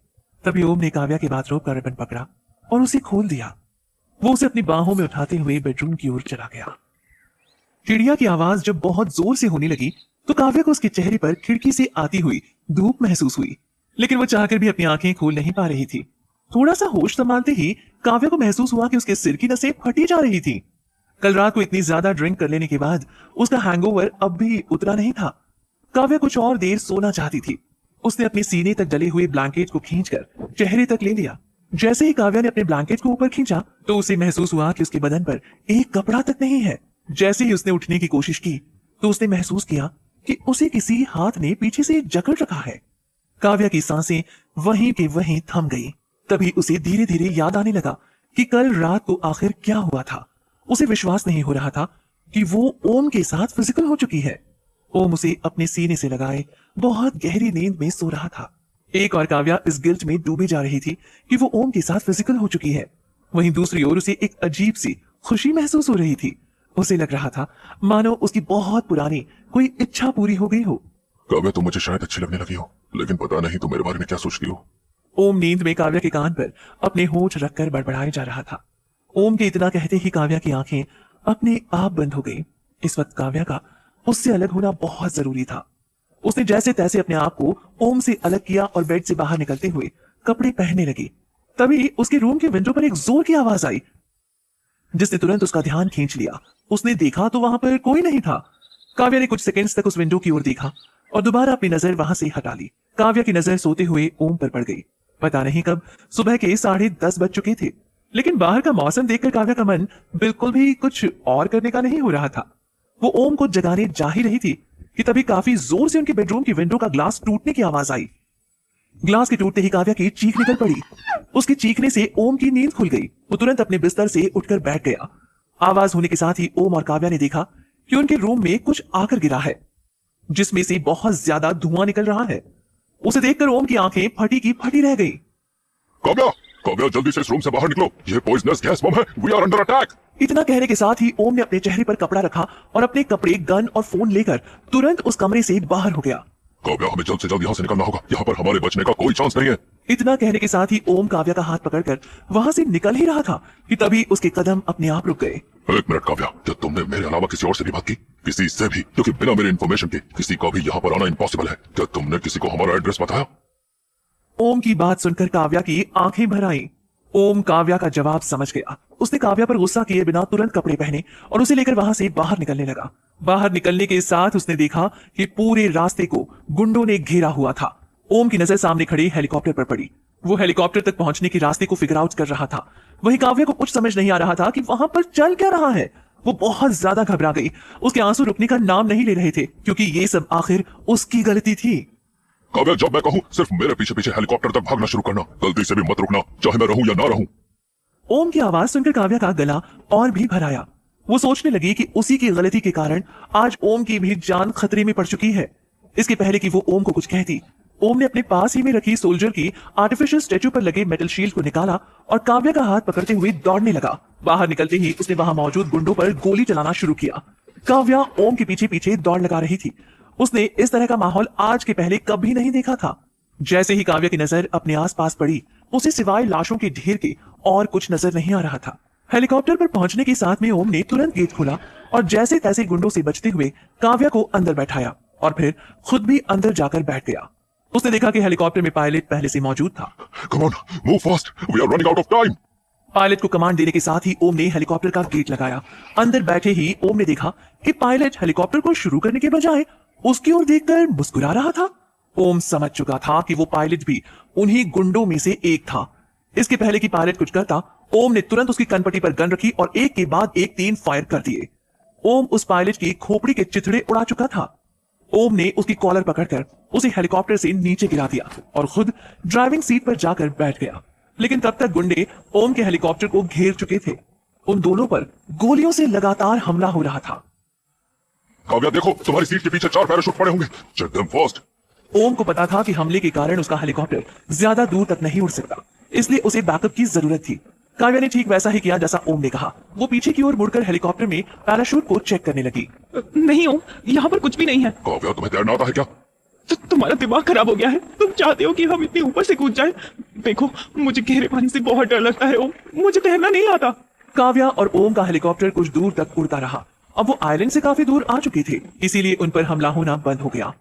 तभी ओम ने काव्या के बाथरोब का रिबन पकड़ा और उसे खोल दिया। वो उसे अपनी बाहों में उठाते हुए बेडरूम की ओर चला गया। चिड़िया की आवाज जब बहुत जोर से होने लगी तो काव्या को उसके चेहरे पर खिड़की से आती हुई धूप महसूस हुई, लेकिन वो चाहकर भी अपनी आंखें खोल नहीं पा रही थी। थोड़ा सा होश संभालते ही काव्या को महसूस हुआ कि उसके सिर की नसें फटी जा रही थी। कल रात को इतनी ज्यादा ड्रिंक कर लेने के बाद उसका हैंगओवर अब भी उतरा नहीं था। काव्या कुछ और देर सोना चाहती थी। उसने अपने सीने तक डले हुए ब्लैंकेट को खींचकर चेहरे तक ले लिया। जैसे ही काव्या ने अपने ब्लैंकेट को ऊपर खींचा तो उसे महसूस हुआ कि उसके बदन पर एक कपड़ा तक नहीं है। जैसे ही उसने उठने की कोशिश की तो उसने महसूस किया कि उसे किसी हाथ ने पीछे से जकड़ रखा है। काव्या की सांसें वहीं के वहीं थम गई। तभी उसे धीरे धीरे याद आने लगा कि कल रात को आखिर क्या हुआ था। उसे विश्वास नहीं हो रहा था कि वो ओम के साथ फिजिकल हो चुकी है। ओम उसे अपने सीने से लगाए बहुत गहरी नींद में सो रहा था। एक और काव्या इस गिल्ट में डूबी जा रही थी कि वो ओम के साथ फिजिकल हो चुकी है। वहीं दूसरी ओर उसे एक अजीब सी खुशी महसूस हो रही थी। उसे लग रहा था मानो उसकी बहुत पुरानी कोई इच्छा पूरी हो गई हो। काव्या तुम मुझे शायद अच्छी लगने लगी हो, लेकिन पता नहीं तुम मेरे बारे में क्या सोचती हो। ओम नींद में काव्या के कान पर अपने होठ रखकर बड़बड़ाए जा रहा था। ओम के इतना कहते ही काव्या की आंखें अपने आप बंद हो गई। इस वक्त काव्या का उससे अलग होना बहुत जरूरी था। उसने जैसे तैसे अपने आप को ओम से अलग किया और बेड से बाहर निकलते हुए कपड़े पहनने लगी। तभी उसके रूम के विंडो पर एक जोर की आवाज आई जिसने तुरंत उसका ध्यान खींच लिया। उसने देखा तो वहां पर कोई नहीं था। काव्या ने कुछ सेकंड्स तक उस विंडो की ओर देखा और दोबारा अपनी नजर वहां से हटा ली। काव्या की नजर सोते हुए ओम पर पड़ गई। पता नहीं कब सुबह के 10:30 बज चुके थे, लेकिन बाहर का मौसम देखकर काव्या का मन बिल्कुल भी कुछ और करने का नहीं हो रहा था। वो ओम को जगाने जा ही रही थी कि तभी काफी जोर से उनके बेडरूम की विंडो का ग्लास टूटने की आवाज आई। ग्लास के टूटते ही काव्या की चीख निकल पड़ी। उसके चीखने से ओम की नींद खुल गई। वो तुरंत अपने बिस्तर से उठकर बैठ गया। आवाज होने के साथ ही ओम और काव्या ने देखा कि उनके रूम में कुछ आकर गिरा है, जिसमें से बहुत ज्यादा धुआं निकल रहा है। उसे देखकर ओम की आंखें फटी की फटी रह गई। काव्या, काव्या जल्दी से इस रूम से बाहर निकलो, यह पॉइजनस गैस बम है, वी आर अंडर अटैक। इतना कहने के साथ ही ओम ने अपने चेहरे पर कपड़ा रखा और अपने कपड़े, गन और फोन लेकर तुरंत उस कमरे से बाहर हो गया। काव्या, हमें जल्द से जल्द यहाँ से निकलना होगा, यहाँ पर हमारे बचने का कोई चांस नहीं है। इतना कहने के साथ ही ओम काव्या का हाथ पकड़कर वहां से निकल ही रहा था कि तभी उसके कदम अपने आप रुक गए। एक मिनट काव्या, क्या तुमने मेरे अलावा किसी और से भी बात की? किसी से भी? क्योंकि बिना मेरे इन्फॉर्मेशन के किसी का भी यहाँ पर आना इम्पॉसिबल है। क्या तुमने किसी को हमारा एड्रेस बताया? ओम की बात सुनकर काव्या की आंखें भर आईं। ओम काव्या का जवाब समझ गया। उसने काव्या पर गुस्सा किए बिना तुरंत कपड़े पहने और उसे लेकर वहां से बाहर निकलने लगा। बाहर निकलने के साथ उसने देखा कि पूरे रास्ते को गुंडों ने घेरा हुआ था। ओम की नजर सामने खड़े हेलीकॉप्टर पर पड़ी। वो हेलीकॉप्टर तक पहुंचने के रास्ते को फिगर आउट कर रहा था। वहीं काव्या को कुछ समझ नहीं आ रहा था कि वहां पर चल क्या रहा है। वो बहुत ज्यादा घबरा गई। उसके आंसू रुकने का नाम नहीं ले रहे थे, क्योंकि ये सब आखिर उसकी गलती थी। काव्या, जब मैं कहूँ सिर्फ मेरे पीछे पीछे हेलीकॉप्टर तक भागना शुरू करना, गलती से भी मत रुकना, चाहे मैं रहूं या ना रहूं। ओम की आवाज सुनकर काव्या का गला और भी भर आया। वो सोचने लगी कि उसी की गलती के कारण आज ओम की भी जान खतरे में पड़ चुकी है। इसके पहले कि वो ओम को कुछ कहती, ओम ने अपने पास ही में रखी सोल्जर की आर्टिफिशियल स्टैचू पर लगे मेटल शील्ड को निकाला और काव्या का हाथ पकड़ते हुए दौड़ने लगा। बाहर निकलते ही उसने वहां मौजूद गुंडों पर गोली चलाना शुरू किया। काव्या ओम के पीछे पीछे दौड़ लगा रही थी। उसने इस तरह का माहौल आज के पहले कभी नहीं देखा था। जैसे ही काव्या की नजर अपने आसपास पड़ी, उसे सिवाय लाशों के ढेर के और कुछ नजर नहीं आ रहा था। हेलीकॉप्टर पर पहुंचने के साथ में ओम ने तुरंत गेट खोला और जैसे तैसे गुंडों से बचते हुए काव्या को अंदर बैठाया और फिर खुद भी अंदर जाकर बैठ गया। उसने देखा कि हेलीकॉप्टर में पायलट पहले से मौजूद था। Come on, move fast, we are running out of time. Pilot को कमांड देने के साथ ही ओम ने हेलीकॉप्टर का गेट लगाया। अंदर बैठे ही ओम ने देखा कि पायलट हेलीकॉप्टर को शुरू करने के बजाय उसकी ओर देखकर मुस्कुरा रहा था। ओम समझ चुका था कि वो पायलट भी उन्हीं गुंडों में से एक था। इसके पहले कि पायलट कुछ करता, ओम ने तुरंत उसकी कनपट्टी पर गन रखी और एक के बाद एक 3 फायर कर दिए। ओम उस पायलट की खोपड़ी के चिथड़े उड़ा चुका था। ओम ने उसकी कॉलर पकड़कर उसे हेलीकॉप्टर से नीचे गिरा दिया और खुद ड्राइविंग सीट पर जाकर बैठ गया। लेकिन तब तक गुंडे ओम के हेलीकॉप्टर को घेर चुके थे। उन दोनों पर गोलियों से लगातार हमला हो रहा था। काव्या देखो, तुम्हारी सीट के पीछे 4 पैराशूट पड़े होंगे, चेक देम फर्स्ट। ओम को पता था कि हमले के कारण उसका हेलीकॉप्टर ज्यादा दूर तक नहीं उड़ सकता, इसलिए उसे बैकअप की जरूरत थी। काव्या ने ठीक वैसा ही किया जैसा ओम ने कहा। वो पीछे की ओर मुड़कर हेलीकॉप्टर में पैराशूट को चेक करने लगी। नहीं ओम, यहाँ पर कुछ भी नहीं है। काव्या, तुम्हें तैरना आता है क्या? तुम्हारा दिमाग खराब हो गया है। तुम चाहते हो कि हम इतने ऊपर से कूद जाएं? देखो, मुझे गहरे पानी से बहुत डर लगता है ओम, मुझे तैरना नहीं आता। काव्या और ओम का हेलीकॉप्टर कुछ दूर तक उड़ता रहा। अब वो आइलैंड से काफी दूर आ चुके थे, इसीलिए उन पर हमला होना बंद हो गया।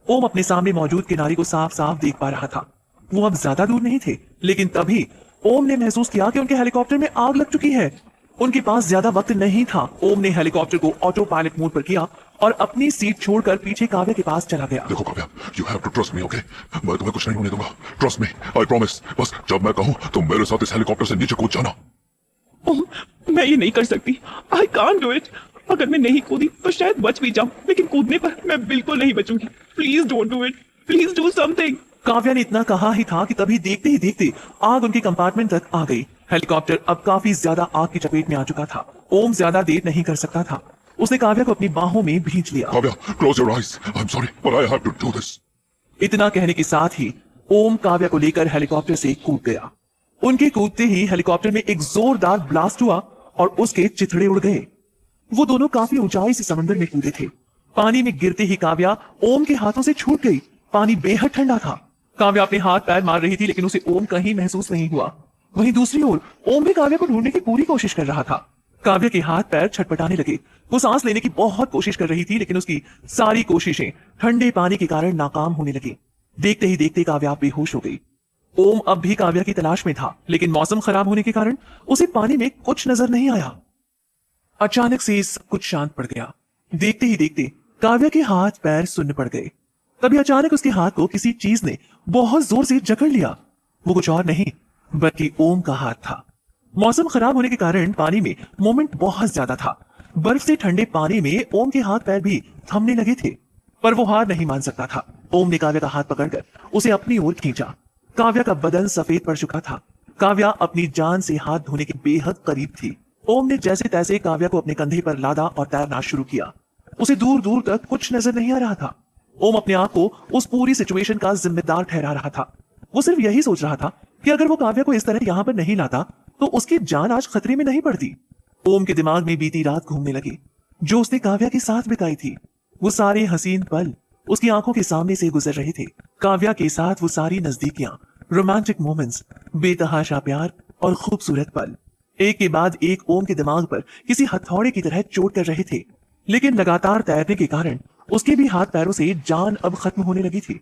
ओम अपने सामने मौजूद किनारे को साफ साफ देख पा रहा था। वो अब ज्यादा दूर नहीं थे, लेकिन तभी ओम ने महसूस किया कि उनके हेलीकॉप्टर में आग लग चुकी है। उनके पास ज्यादा वक्त नहीं था। ओम ने हेलीकॉप्टर को ऑटो पायलट मोड पर किया और अपनी सीट छोड़कर पीछे काव्या के पास चला गया। देखो Kavya, you have to trust me, okay? मैं तुम्हें कुछ नहीं होने दूंगा, ट्रस्ट मी, आई प्रॉमिस। बस जब मैं कहूं तुम मेरे साथ इस हेलीकॉप्टर से नीचे कूद जाना। ओम, मैं ये नहीं कर सकती। I can't do it. अगर मैं नहीं कूदी तो शायद बच भी जाऊं, लेकिन कूदने पर मैं बिल्कुल नहीं बचूंगी। Please don't do it, please do something. Kavya ने इतना कहा ही था कि तभी देखते ही देखते आग उनके कंपार्टमेंट तक आ गई। हेलीकॉप्टर अब काफी ज्यादा आग की चपेट में आ चुका था। ओम ज्यादा देर नहीं कर सकता था। उसने काव्या को अपनी बाहों में भींच लिया। Kavya, close your eyes, I am sorry but I have to do this. इतना कहने के साथ ही ओम काव्या को लेकर हेलीकॉप्टर से कूद गया। उनके कूदते ही हेलीकॉप्टर में एक जोरदार ब्लास्ट हुआ और उसके चिथड़े उड़ गए। वो दोनों काफी ऊंचाई से समंदर में कूदे थे। पानी में गिरते ही काव्या ओम के हाथों से छूट गई। पानी बेहद ठंडा था। काव्या अपने हाथ पैर मार रही थी, लेकिन उसे ओम कहीं महसूस नहीं हुआ। वहीं दूसरी ओर ओम भी काव्या को ढूंढने की पूरी कोशिश कर रहा था। काव्या के हाथ पैर छटपटाने लगे। वो सांस लेने की बहुत कोशिश कर रही थी, लेकिन उसकी सारी कोशिशें ठंडे पानी के कारण नाकाम होने लगी। देखते ही देखते काव्या बेहोश हो गई। ओम अब भी काव्या की तलाश में था, लेकिन मौसम खराब होने के कारण उसे पानी में कुछ नजर नहीं आया। अचानक से सब कुछ शांत पड़ गया। देखते ही देखते काव्या के हाथ पैर सुन्न पड़ गए। तभी अचानक उसके हाथ को किसी चीज ने बहुत जोर से जकड़ लिया। वो कुछ और नहीं बल्कि ओम का हाथ था। मौसम खराब होने के कारण पानी में मोमेंट बहुत ज्यादा था। बर्फ से ठंडे पानी में ओम के हाथ पैर भी थमने लगे थे, पर वो हार नहीं मान सकता था। ओम ने काव्या का हाथ पकड़कर उसे अपनी ओर खींचा। काव्या का बदन सफेद पड़ चुका था। काव्या अपनी जान से हाथ धोने के बेहद करीब थी। ओम ने जैसे तैसे काव्या को अपने कंधे पर लादा और तैरना शुरू किया। उसे दूर दूर तक कुछ नजर नहीं आ रहा था। ओम अपने आप को उस पूरी सिचुएशन का जिम्मेदार ठहरा रहा था। वो सिर्फ यही सोच रहा था कि अगर वो काव्या को इस तरह यहाँ पर नहीं लाता तो उसकी जान आज खतरे में नहीं पड़ती। ओम के दिमाग में बीती रात घूमने लगी जो उसने काव्या के साथ बिताई थी। वो सारे हसीन पल उसकी आंखों के सामने से गुजर रहे थे। काव्या के साथ वो सारी नजदीकियां, रोमांटिक मोमेंट्स, बेतहाशा प्यार और खूबसूरत पल एक के बाद एक ओम के दिमाग पर किसी हथौड़े की तरह चोट कर रहे थे। लेकिन लगातार तैरने के कारण उसके भी हाथ पैरों से जान अब खत्म होने लगी थी।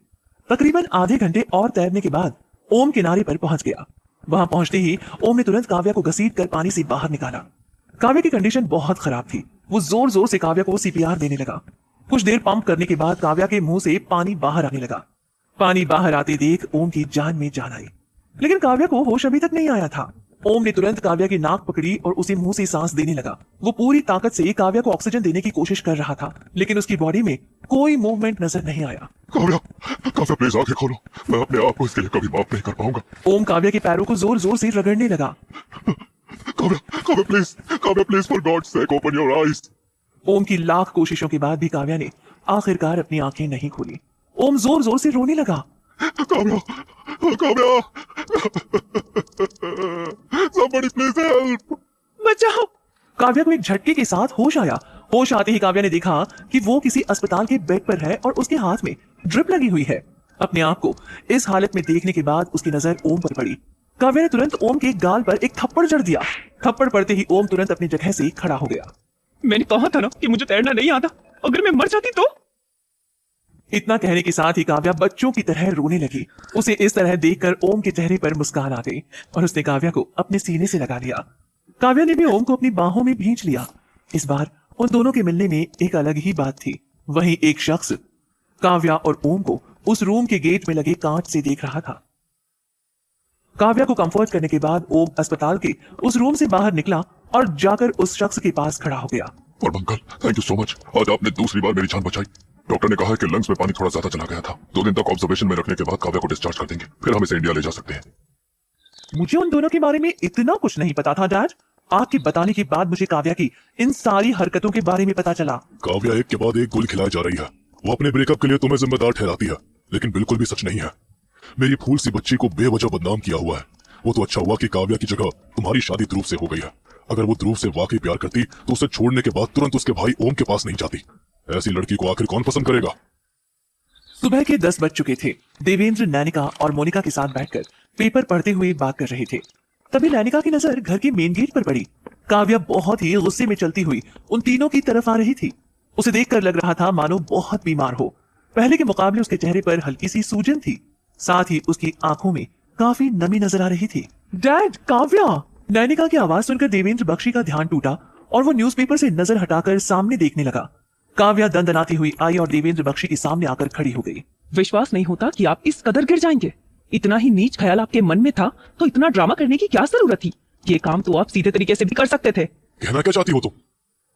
तकरीबन आधे घंटे और तैरने के बाद ओम किनारे पर पहुंच गया। वहां पहुंचते ही ओम ने तुरंत काव्या को घसीट कर पानी से बाहर निकाला। काव्या की कंडीशन बहुत खराब थी। वो जोर जोर से काव्या को सीपीआर देने लगा। कुछ देर पंप करने के बाद काव्या के मुंह से पानी बाहर आने लगा। पानी बाहर आते देख ओम की जान में जान आई, लेकिन काव्या को होश अभी तक नहीं आया था। ओम ने तुरंत काव्या की नाक पकड़ी और उसे मुंह से सांस देने लगा। वो पूरी ताकत से काव्या को ऑक्सीजन देने की कोशिश कर रहा था, लेकिन उसकी बॉडी में कोई मूवमेंट नजर नहीं आया। काव्या, काव्या प्लीज आंखें खोलो, मैं अपने आप को इसके लिए कभी माफ नहीं कर पाऊंगा। ओम काव्या के पैरों को जोर जोर से रगड़ने लगा। Kavya please for God sake open your eyes. Om की लाख कोशिशों के बाद भी काव्या ने आखिरकार अपनी आंखें नहीं खोली। ओम जोर जोर से रोने लगा। Kavya, Kavya, somebody please help। बचाओ। काव्या को एक झटके के साथ होश आया। होश आते ही काव्या ने देखा कि वो किसी अस्पताल के बेड पर है और उसके हाथ में ड्रिप लगी हुई है। अपने आप को इस हालत में देखने के बाद उसकी नजर ओम पर पड़ी। काव्या ने तुरंत ओम के गाल पर एक थप्पड़ जड़ दिया। थप्पड़ पड़ते ही ओम तुरंत अपनी जगह से खड़ा हो गया। मैंने कहा था ना कि मुझे तैरना नहीं आता, अगर मैं मर जाती तो। इतना कहने के साथ ही काव्या बच्चों की तरह रोने लगी। उसे इस तरह देखकर ओम के चेहरे पर मुस्कान आ गई और उसने काव्या को अपने सीने से लगा लिया। काव्या ने भी ओम को अपनी बाहों में भींच लिया। इस बार उन दोनों के मिलने में एक अलग ही बात थी। वहीं एक शख्स काव्या और ओम को उस रूम के गेट में लगे कांच से देख रहा था। काव्या को कंफर्ट करने के बाद ओम अस्पताल के उस रूम से बाहर निकला और जाकर उस शख्स के पास खड़ा हो गया। और uncle, thank you so much, आज आपने दूसरी बार मेरी जान बचाई। डॉक्टर ने कहा है कि लंग्स में पानी थोड़ा ज्यादा चला गया था। 2 दिन तक ऑब्जर्वेशन में रखने के बाद काव्या को डिस्चार्ज कर देंगे, फिर हम इसे इंडिया ले जा सकते हैं। मुझे उन दोनों के बारे में इतना कुछ नहीं पता था डैड। आपके बताने के बाद मुझे काव्या की इन सारी हरकतों के बारे में पता चला। काव्या एक के बाद एक गोली खिलाई जा रही है। वो अपने ब्रेकअप के लिए तुम्हें जिम्मेदार ठहराती है, लेकिन बिल्कुल भी सच नहीं है। मेरी फूल सी बच्ची को बेवजह बदनाम किया हुआ है। वो तो अच्छा हुआ कि काव्या की जगह तुम्हारी शादी ध्रुव से हो गई है। अगर वो ध्रुव से वाकई प्यार करती तो उसे छोड़ने के बाद तुरंत उसके भाई ओम के पास नहीं जाती। ऐसी लड़की को आखिर कौन पसंद करेगा। सुबह के 10 बज चुके थे। देवेंद्र नैनिका और मोनिका के साथ बैठकर पेपर पढ़ते हुए बात कर रहे थे। तभी नैनिका की नजर घर के मेन गेट पर पड़ी। काव्या बहुत ही गुस्से में चलती हुई उन तीनों की तरफ आ रही थी। उसे देखकर लग रहा था मानो बहुत बीमार हो। पहले के मुकाबले उसके चेहरे पर हल्की सी सूजन थी, साथ ही उसकी आंखों में काफी नमी नजर आ रही थी। डैड, काव्या! नैनिका की आवाज सुनकर देवेंद्र बख्शी का ध्यान टूटा और वो न्यूज़पेपर से नजर हटाकर सामने देखने लगा। काव्या दंदनाती हुई आई और देवेंद्र बख्शी के सामने आकर खड़ी हो गई। विश्वास नहीं होता कि आप इस कदर गिर जाएंगे। इतना ही नीच ख्याल आपके मन में था तो इतना ड्रामा करने की क्या जरूरत थी। ये काम तो आप सीधे तरीके से भी कर सकते थे। कहना क्या चाहती हो तुम?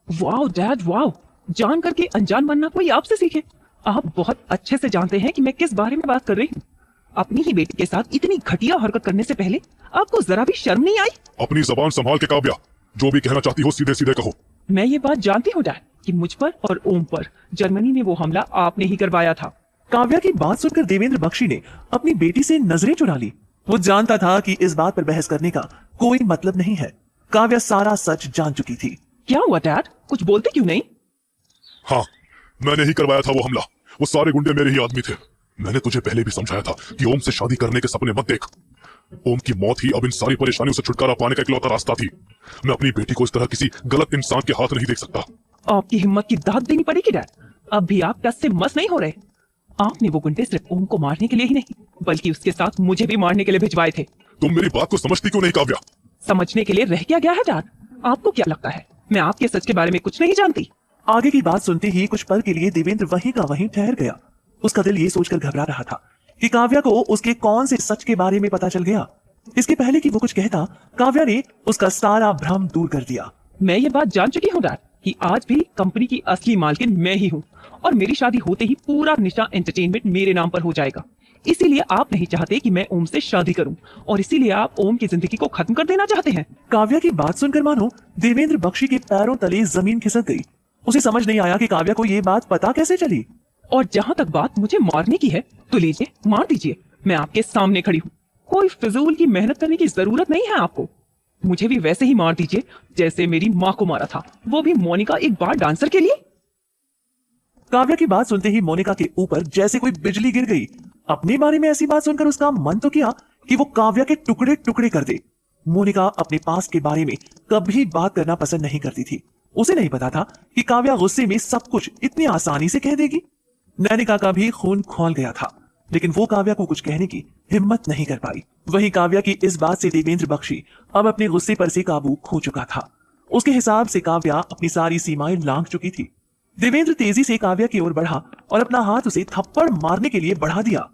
वाओ डैड वाओ, जान करके अनजान बनना कोई आपसे सीखे। आप बहुत अच्छे से जानते हैं कि मैं किस बारे में बात कर रही हूँ। अपनी ही बेटी के साथ इतनी घटिया हरकत करने से पहले आपको जरा भी शर्म नहीं आई? अपनी जबान संभाल के काव्या, जो भी कहना चाहती हो सीधे सीधे कहो। मैं ये बात जानती हूँ डैड कि मुझ पर और ओम पर जर्मनी में वो हमला आपने ही करवाया था। काव्या की बात सुनकर देवेंद्र बख्शी ने अपनी बेटी से नजरें चुरा ली। वो जानता था कि इस बात पर बहस करने का कोई मतलब नहीं है। काव्या सारा सच जान चुकी थी। क्या हुआ डैड, कुछ बोलते क्यों नहीं? हाँ, मैंने ही करवाया था वो हमला। वो सारे गुंडे मेरे ही आदमी थे। मैंने तुझे पहले भी समझाया था कि ओम से शादी करने के सपने मत देख। ओम की मौत ही अब इन सारी परेशानियों से छुटकारा पाने का इकलौता रास्ता थी। मैं अपनी बेटी को इस तरह किसी गलत इंसान के हाथ नहीं देख सकता। आपकी हिम्मत की दाद देनी पड़ेगी डैड। अब भी आप टस से मस नहीं हो रहे। आपने वो गुंडे सिर्फ ओम को मारने के लिए ही नहीं बल्कि उसके साथ मुझे भी मारने के लिए भिजवाए थे। तुम मेरी बात को समझती क्यों नहीं काव्या? समझने के लिए रह क्या गया है डैड? आपको क्या लगता है मैं आपके सच के बारे में कुछ नहीं जानती? आगे की बात सुनते ही कुछ पल के लिए देवेंद्र वहीं का वहीं ठहर गया। उसका दिल ये सोचकर घबरा रहा था कि काव्या को उसके कौन से सच के बारे में पता चल गया। इसके पहले कि वो कुछ कहता, काव्या ने उसका सारा भ्रम दूर कर दिया। मैं ये बात जान चुकी हूँ डैड कि आज भी कंपनी की असली मालकिन मैं ही हूँ और मेरी शादी होते ही पूरा निशा एंटरटेनमेंट मेरे नाम पर हो जाएगा। इसीलिए आप नहीं चाहते कि मैं ओम से शादी करूं और इसीलिए आप ओम की जिंदगी को खत्म कर देना चाहते हैं। काव्या की बात सुनकर मानो देवेंद्र बख्शी के पैरों तले जमीन खिसक गई। उसे समझ नहीं आया कि काव्या को ये बात पता कैसे चली। और जहां तक बात मुझे मारने की है तो लीजिए, मार दीजिए, मैं आपके सामने खड़ी हूँ। कोई फिजूल की मेहनत करने की जरूरत नहीं है आपको। मुझे भी वैसे ही मार दीजिए जैसे मेरी माँ को मारा था, वो भी मोनिका एक बार डांसर के लिए। काव्या की बात सुनते ही मोनिका के ऊपर जैसे कोई बिजली गिर गई। अपने बारे में ऐसी बात सुनकर उसका मन तो किया कि वो काव्या के टुकड़े टुकड़े कर दे। मोनिका अपने पास के बारे में कभी बात करना पसंद नहीं करती थी। उसे नहीं पता था कि काव्या गुस्से में सब कुछ इतनी आसानी से कह देगी। नैनिका का भी खून खौल गया था, लेकिन वो काव्या को कुछ कहने की हिम्मत नहीं कर पाई। वहीं काव्या की इस बात से देवेंद्र बख्शी अब अपने गुस्से पर से काबू खो चुका था। उसके हिसाब से काव्या अपनी सारी सीमाएं लांघ चुकी थी। देवेंद्र तेजी से काव्या की ओर बढ़ा और अपना हाथ उसे थप्पड़ मारने के लिए बढ़ा दिया।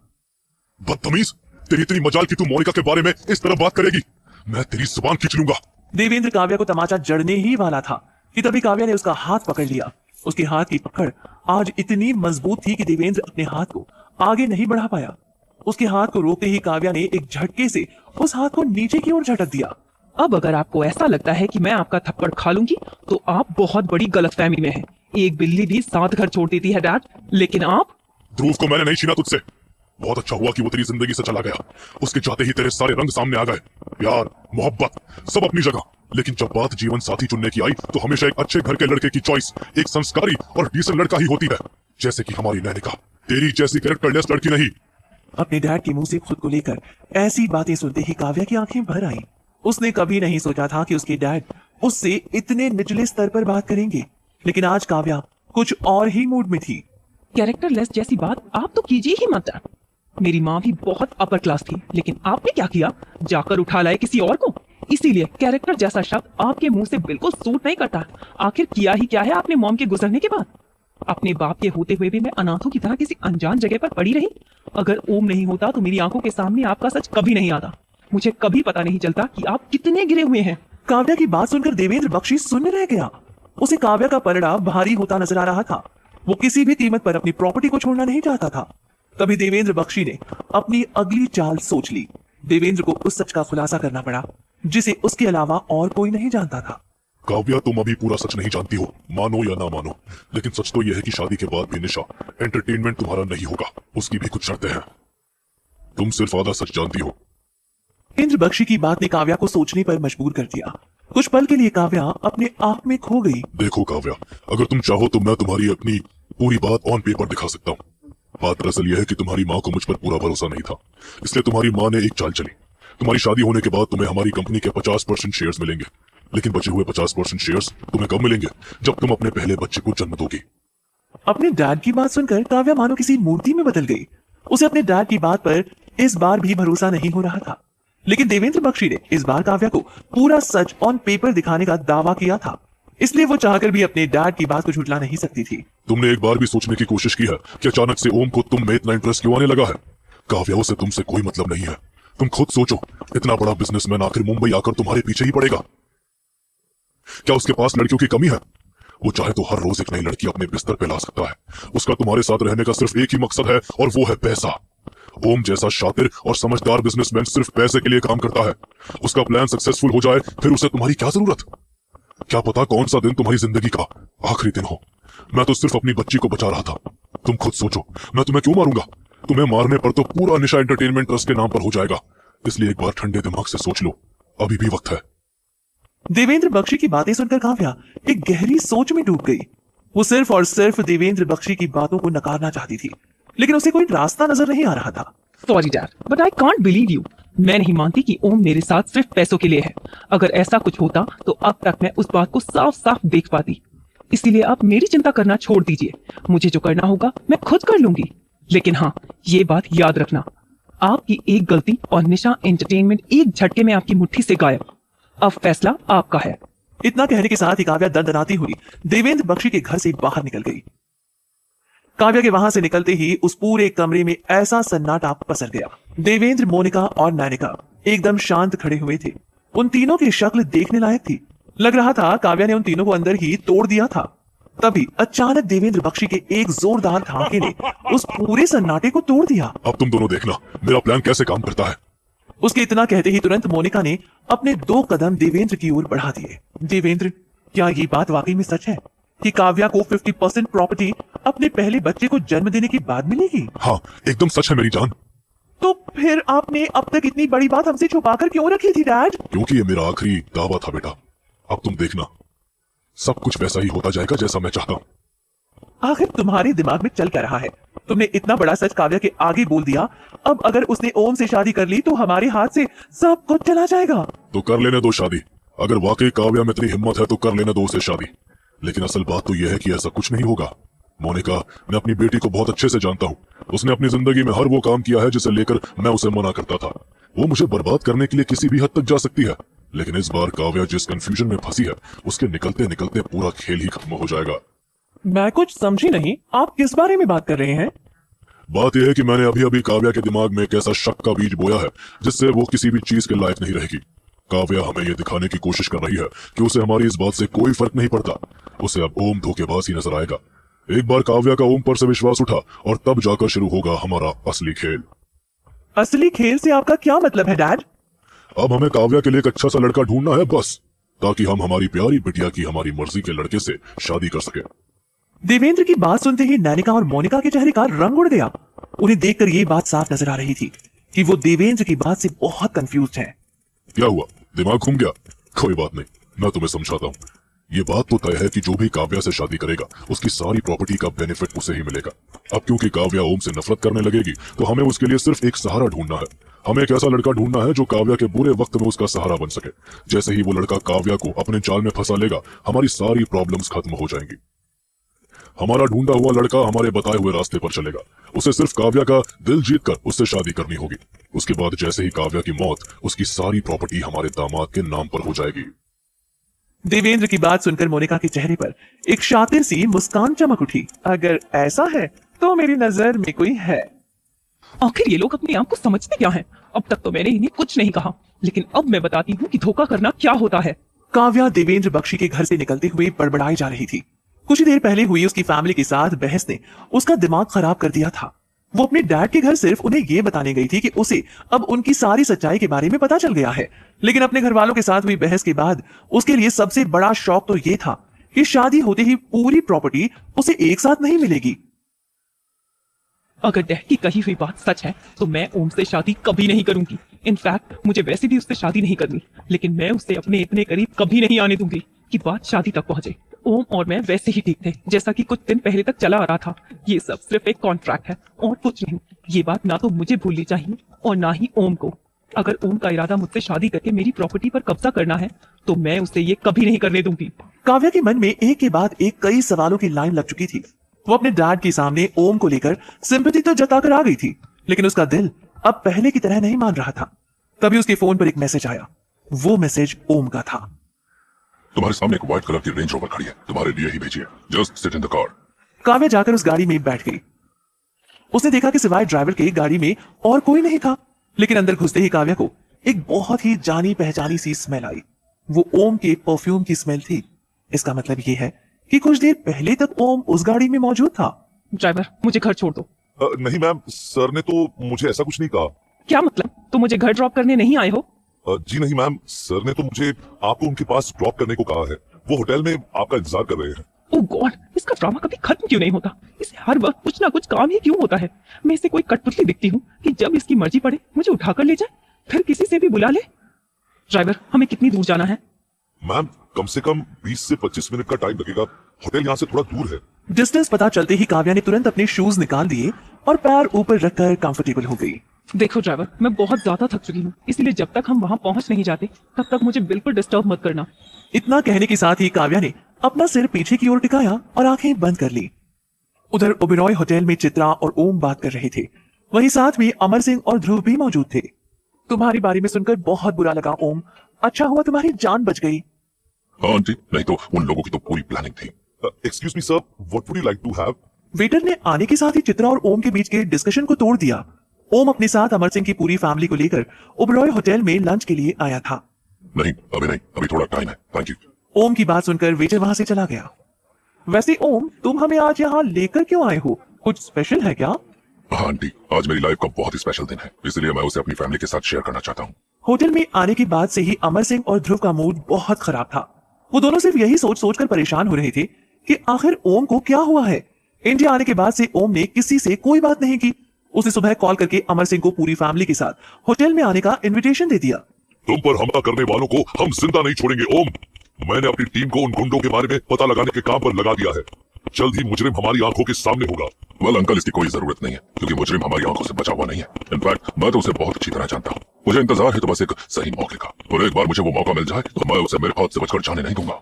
बदतमीज, तेरी इतनी मजाल कि तू मोनिका के बारे में इस तरह बात करेगी, मैं तेरी जुबान खींच लूंगा। देवेंद्र काव्या को तमाचा जड़ने ही वाला था कि तभी काव्या ने उसका हाथ पकड़ लिया। उसके हाथ की पकड़ आज इतनी मजबूत थी कि देवेंद्र अपने हाथ को आगे नहीं बढ़ा पाया। उसके हाथ को रोकते ही काव्या ने एक झटके से उस हाथ को नीचे की ओर झटक दिया। अब अगर आपको ऐसा लगता है कि मैं आपका थप्पड़ खा लूंगी तो आप बहुत बड़ी गलतफहमी में हैं। एक बिल्ली भी 7 घर छोड़ देती है डैड, लेकिन आप। ध्रुव को मैंने नहीं छीना तुझसे। बहुत अच्छा हुआ कि वो तेरी जिंदगी से चला गया। उसके जाते ही तेरे सारे रंग सामने आ गए। प्यार, मोहब्बत सब अपनी जगह, लेकिन जब बात जीवन साथी चुनने की आई तो हमेशा एक अच्छे घर के लड़के की चॉइस एक संस्कारी और डिसेंट लड़का ही होती है, जैसे कि हमारी नैनिका। तेरी जैसी कैरेक्टरलेस लड़की नहीं। अपने डैड के मुंह से खुद को लेकर ऐसी बातें सुनते ही काव्या की आंखें भर आईं। उसने कभी नहीं सोचा था कि उसके डैड उससे इतने निचले स्तर पर बात करेंगे, लेकिन आज काव्या कुछ और ही मूड में थी। कैरेक्टरलेस जैसी बात आप तो कीजिए ही मत। मेरी माँ भी बहुत अपर क्लास थी, लेकिन आपने क्या किया, जाकर उठा लाए किसी और को। इसीलिए कैरेक्टर जैसा शब्द आपके मुंह से बिल्कुल सूट नहीं करता। आखिर किया ही क्या है आपने मॉम के गुजरने के बाद। अपने बाप के होते हुए भी मैं अनाथों की तरह किसी अनजान जगह पर पड़ी रही। अगर ओम नहीं होता तो मेरी आंखों के सामने आपका सच कभी नहीं आता। मुझे कभी पता नहीं चलता कि आप कितने गिरे हुए हैं। काव्या की बात सुनकर देवेंद्र बख्शी सुन रह गया। उसे काव्या का पलड़ा भारी होता नजर आ रहा था। वो किसी भी कीमत पर अपनी प्रॉपर्टी को छोड़ना नहीं चाहता था। तभी देवेंद्र बख्शी ने अपनी अगली चाल सोच ली। देवेंद्र को उस सच का खुलासा करना पड़ा जिसे उसके अलावा और कोई नहीं जानता था। काव्या, तुम अभी पूरा सच नहीं जानती हो, मानो या ना मानो, लेकिन सच तो यह है कि शादी के बाद भी निशा एंटरटेनमेंट तुम्हारा नहीं होगा। उसकी भी कुछ शर्तें हैं। तुम सिर्फ आधा सच जानती हो। देवेंद्र बख्शी की बात ने काव्या को सोचने पर मजबूर कर दिया। कुछ पल के लिए काव्या अपने आप में खो गई। देखो काव्या, अगर तुम चाहो तो मैं तुम्हारी अपनी पूरी बात ऑन पेपर दिखा सकता हूँ। बात दरअसल यह है कि तुम्हारी माँ को मुझ पर पूरा भरोसा नहीं था, इसलिए तुम्हारी माँ ने एक चाल चली। तुम्हारी शादी होने के बाद तुम्हें हमारी कंपनी के 50% शेयर्स मिलेंगे, लेकिन बचे हुए 50% शेयर्स तुम्हें कब मिलेंगे, जब तुम अपने पहले बच्चे को जन्म दोगी। अपने डैड की बात सुनकर काव्या मानो किसी मूर्ति में बदल गई। उसे अपने डैड की बात पर इस बार भी भरोसा नहीं हो रहा था, लेकिन देवेंद्र बख्शी ने इस बार काव्या को पूरा सच ऑन पेपर दिखाने का दावा किया था, इसलिए वो चाहकर भी अपने डैड की बात को झुठला नहीं सकती थी। तुमने एक बार भी सोचने की कोशिश की है कि अचानक से ओम को तुम में इतना इंटरेस्ट क्यों आने लगा है? काव्या, उसे तुमसे कोई मतलब नहीं है। तुम खुद सोचो, इतना बड़ा बिजनेसमैन आखिर मुंबई आकर तुम्हारे पीछे ही पड़ेगा? क्या उसके पास लड़कियों की कमी है? वो चाहे तो हर रोज एक नई लड़की अपने बिस्तर पे ला सकता है। उसका तुम्हारे साथ रहने का सिर्फ एक ही मकसद है, और वो है पैसा। ओम जैसा शातिर और समझदार बिजनेसमैन सिर्फ पैसे के लिए काम करता है। उसका प्लान सक्सेसफुल हो जाए फिर उसे तुम्हारी क्या जरूरत? क्या पता कौन सा दिन तुम्हारी जिंदगी का आखिरी दिन हो। मैं तो सिर्फ अपनी बच्ची को बचा रहा था। तुम खुद सोचो, मैं तुम्हें क्यों मारूंगा? तुम्हें मारने पर तो पूरा निशा एंटरटेनमेंट ट्रस्ट के नाम पर हो जाएगा। इसलिए एक बार ठंडे दिमाग से सोच लो, अभी भी वक्त है। देवेंद्र बख्शी की बातें सुनकर काव्या एक गहरी सोच में डूब गई। वो सिर्फ और सिर्फ देवेंद्र बख्शी की बातों को नकारना चाहती थी, लेकिन उसे कोई रास्ता नजर नहीं आ रहा था। Sorry dad, but I can't believe you. मैं नहीं मानती कि ओम मेरे साथ सिर्फ पैसों के लिए है। अगर ऐसा कुछ होता तो अब तक मैं उस बात को साफ साफ देख पाती। इसीलिए आप मेरी चिंता करना छोड़ दीजिए। मुझे जो करना होगा मैं खुद कर लूंगी। लेकिन हाँ, ये बात याद रखना, आपकी एक गलती और निशा एंटरटेनमेंट एक झटके में आपकी मुट्ठी से गायब। अब फैसला आपका है। इतना कहने के साथ ही काव्या दंदनाती हुई देवेंद्र बख्शी के घर से बाहर निकल गई। काव्या के वहां से निकलते ही उस पूरे कमरे में ऐसा सन्नाटा पसर गया। देवेंद्र, मोनिका और नैनिका एकदम शांत खड़े हुए थे। उन तीनों की शक्ल देखने लायक थी। लग रहा था काव्या ने उन तीनों को अंदर ही तोड़ दिया था। तभी अचानक देवेंद्र बख्शी के एक जोरदार धमाके ने उस पूरे सन्नाटे को तोड़ दिया। अब तुम दोनों देखना मेरा प्लान कैसे काम करता है। उसके इतना कहते ही तुरंत मोनिका ने अपने 2 कदम देवेंद्र की ओर बढ़ा दिए। देवेंद्र, क्या ये बात वाकई में सच है? कि काव्या को 50% प्रॉपर्टी अपने पहले बच्चे को जन्म देने के बाद मिलेगी। हाँ, एकदम सच है मेरी जान। तो फिर आपने अब तक इतनी बड़ी बात हमसे छुपाकर क्यों रखी थी डैड? क्योंकि ये मेरा आखिरी दावा था बेटा। अब तुम देखना, सब कुछ वैसा ही होता जाएगा जैसा मैं चाहता हूँ। आखिर तुम्हारे दिमाग में चल क्या रहा है? तुमने इतना बड़ा सच काव्या के आगे बोल दिया, अब अगर उसने ओम से शादी कर ली तो हमारे हाथ से सब कुछ चला जाएगा। तो कर लेने दो शादी। अगर वाकई काव्या में इतनी हिम्मत है तो कर लेने दो उसे शादी। लेकिन असल बात तो यह है कि ऐसा कुछ नहीं होगा। मोनिका, मैं अपनी बेटी को बहुत अच्छे से जानता हूँ। उसने अपनी जिंदगी में हर वो काम किया है जिसे लेकर मैं उसे मना करता था। वो मुझे बर्बाद करने के लिए किसी भी हद तक जा सकती है, लेकिन इस बार काव्या जिस कंफ्यूजन में फंसी है उसके निकलते निकलते पूरा खेल ही खत्म हो जाएगा। मैं कुछ समझी नहीं, आप किस बारे में बात कर रहे हैं? बात यह है कि मैंने अभी अभी काव्या के दिमाग में एक ऐसा शक का बीज बोया है जिससे वो किसी भी चीज के लायक नहीं रहेगी। काव्या हमें यह दिखाने की कोशिश कर रही है कि उसे हमारी इस बात से कोई फर्क नहीं पड़ता। उसे अब ओम धोखेबाज ही नजर आएगा। एक बार काव्या का ओम पर से विश्वास उठा और तब जाकर शुरू होगा हमारा असली खेल। असली खेल से आपका क्या मतलब है डैड? अब हमें काव्या के लिए एक अच्छा सा लड़का ढूंढना है बस, ताकि हम हमारी प्यारी बिटिया की हमारी मर्जी के लड़के से शादी कर सके। देवेंद्र की बात सुनते ही नैनिका और मोनिका के चेहरे का रंग उड़ गया। उन्हें देखकर ये बात साफ नजर आ रही थी कि वो देवेंद्र की बात से बहुत कंफ्यूज हैं। क्या हुआ, दिमाग घूम गया? कोई बात नहीं, मैं तुम्हें समझाता हूँ। ये बात तो तय है कि जो भी काव्या से शादी करेगा उसकी सारी प्रॉपर्टी का बेनिफिट उसे ही मिलेगा। अब क्योंकि काव्या ओम से नफरत करने लगेगी तो हमें उसके लिए सिर्फ एक सहारा ढूंढना है। हमें एक ऐसा लड़का ढूंढना है जो काव्या के बुरे वक्त में उसका सहारा बन सके। जैसे ही वो लड़का काव्या को अपने जाल में फंसा लेगा हमारी सारी प्रॉब्लम्स खत्म हो जाएंगी। हमारा ढूंढा हुआ लड़का हमारे बताए हुए रास्ते पर चलेगा। उसे सिर्फ काव्या का दिल जीतकर उससे शादी करनी होगी। उसके बाद जैसे ही काव्या की मौत, उसकी सारी प्रॉपर्टी हमारे दामाद के नाम पर हो जाएगी। देवेंद्र की बात सुनकर मोनिका के चेहरे पर एक शातिर सी मुस्कान चमक उठी। अगर ऐसा है तो मेरी नजर में कोई है। आखिर ये लोग अपने आप को समझते क्या हैं? अब तक तो मैंने इन्हें कुछ नहीं कहा, लेकिन अब मैं बताती हूँ कि धोखा करना क्या होता है। काव्या देवेंद्र बख्शी के घर से निकलते हुए बड़बड़ाई जा रही थी। कुछ ही देर पहले हुई उसकी फैमिली के साथ बहस ने उसका दिमाग खराब कर दिया था। वो अपने डैड के घर सिर्फ उन्हें ये बताने गई थी कि उसे अब उनकी सारी सच्चाई के बारे में पता चल गया है, लेकिन अपने घर वालों के साथ हुई बहस के बाद उसके लिए सबसे बड़ा शौक तो ये था कि शादी होते ही पूरी प्रॉपर्टी उसे एक साथ नहीं मिलेगी। अगर डैड की कही हुई बात सच है तो मैं ओम से शादी कभी नहीं करूंगी। इनफैक्ट मुझे वैसे भी उससे शादी नहीं करनी, लेकिन मैं उससे अपने इतने करीब कभी नहीं आने दूंगी कि बात शादी तक पहुंचे। ओम और मैं वैसे ही ठीक थे जैसा कि कुछ दिन पहले तक चला आ रहा था। ये सब सिर्फ एक कॉन्ट्रैक्ट है और कुछ नहीं। ये बात ना तो मुझे भूलनी चाहिए और ना ही ओम को। अगर ओम का इरादा मुझसे शादी करके मेरी प्रॉपर्टी पर कब्जा करना है तो मैं उसे ये कभी नहीं करने दूंगी। काव्या के मन में एक के बाद एक कई सवालों की लाइन लग चुकी थी। वो अपने डैड के सामने ओम को लेकर सिंपैथी तो जताकर आ गई थी, लेकिन उसका दिल अब पहले की तरह नहीं मान रहा था। तभी उसके फोन पर एक मैसेज आया। वो मैसेज ओम का था। तुम्हारे सामने एक व्हाइट कलर की रेंज रोवर खड़ी है, तुम्हारे लिए ही भेजी है। Just sit in the car. Kavya जाकर उस गाड़ी में बैठ गई। उसने देखा कि सिवाय ड्राइवर के गाड़ी में और कोई नहीं था, लेकिन अंदर घुसते ही काव्या को एक बहुत ही जानी पहचानी सी स्मेल आई। वो ओम के परफ्यूम की स्मेल थी। इसका मतलब ये है कि कुछ देर पहले तक ओम उस गाड़ी में मौजूद था। ड्राइवर, मुझे घर छोड़ दो। नहीं मैम, सर ने तो मुझे ऐसा कुछ नहीं कहा। क्या मतलब? तुम मुझे घर ड्रॉप करने नहीं आए हो? जी नहीं मैम, सर ने तो मुझे आपको उनके पास ड्रॉप करने को कहा है। वो होटल में आपका इंतजार कर रहे हैं। ओह गॉड, इसका ड्रामा कभी खत्म क्यों नहीं होता? इसे हर वक्त कुछ ना कुछ काम ही क्यों होता है? मैं इसे कोई कठपुतली दिखती हूँ कि जब इसकी मर्जी पड़े मुझे उठाकर ले जाए, फिर किसी से भी बुला ले। ड्राइवर, हमें कितनी दूर जाना है? मैम, कम से कम 20 से 25 मिनट का टाइम लगेगा। होटल यहाँ से थोड़ा दूर है। डिस्टेंस पता चलते ही काव्या ने तुरंत अपने शूज निकाल दिए और पैर ऊपर रखकर कंफर्टेबल हो गई। देखो ड्राइवर, मैं बहुत ज्यादा थक चुकी हूँ, इसलिए जब तक हम वहाँ पहुँच नहीं जाते तब तक मुझे बिल्कुल डिस्टर्ब मत करना। इतना कहने के साथ ही काव्या ने अपना सिर पीछे की ओर टिकाया और आंखें बंद कर ली। उधर ओबेरॉय होटल में चित्रा और ओम बात कर रहे थे। वहीं साथ में अमर सिंह और ध्रुव भी मौजूद थे। तुम्हारे बारे में सुनकर बहुत बुरा लगा ओम, अच्छा हुआ तुम्हारी जान बच गई। हाँ आंटी, नहीं तो उन लोगों की तो पूरी प्लानिंग थी। Excuse me sir, what would you like to have? Waiter ने आने के साथ ही चित्रा और ओम के बीच के डिस्कशन को तोड़ दिया। ओम अपने साथ अमर सिंह की पूरी फैमिली को लेकर ओबेरॉय होटल में लंच के लिए आया था। नहीं, अभी थोड़ा टाइम है, थैंक यू। ओम की बात सुनकर वेटर वहां से चला गया। वैसे ओम, तुम हमें आज यहाँ लेकर क्यों आए हो? कुछ स्पेशल है क्या? हाँ आंटी, आज मेरी लाइफ का बहुत ही स्पेशल दिन है, इसलिए मैं उसे अपनी फैमिली के साथ शेयर करना चाहता हूँ। होटल में आने के बाद से ही अमर सिंह और ध्रुव का मूड बहुत खराब था। वो दोनों सिर्फ यही सोच सोच कर परेशान हो रहे थे कि आखिर ओम को क्या हुआ है। इंडिया आने के बाद से ओम ने किसी से कोई बात नहीं की। उसने सुबह कॉल करके अमर सिंह को पूरी फैमिली के साथ होटल में आने का इनविटेशन दे दिया। तुम पर हमला करने वालों को हम जिंदा नहीं छोड़ेंगे ओम। मैंने अपनी टीम को उन गुंडों के बारे में पता लगाने के काम पर लगा दिया है। जल्द ही मुजरिम हमारी आंखों के सामने होगा। वेल अंकल, इसकी कोई जरूरत नहीं है क्योंकि मुजरिम हमारी आंखों से बचा हुआ नहीं है। इनफैक्ट मैं तो उसे बहुत अच्छी तरह जानता हूँ। मुझे इंतजार है तो बस एक सही मौके का, और एक बार मुझे वो मौका मिल जाए तो मैं उसे मेरे हाथ से बचकर जाने नहीं दूंगा।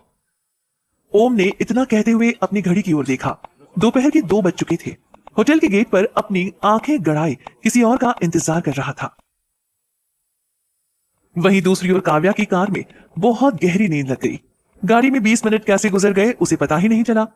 ओम ने इतना कहते हुए अपनी घड़ी की ओर देखा। दोपहर के 2 बज चुके थे। होटल के गेट पर अपनी आंखें गड़ाए किसी और का इंतजार कर रहा था। वहीं दूसरी ओर काव्या की कार में बहुत गहरी नींद लग गई। गाड़ी में 20 मिनट कैसे गुजर गए उसे पता ही नहीं चला।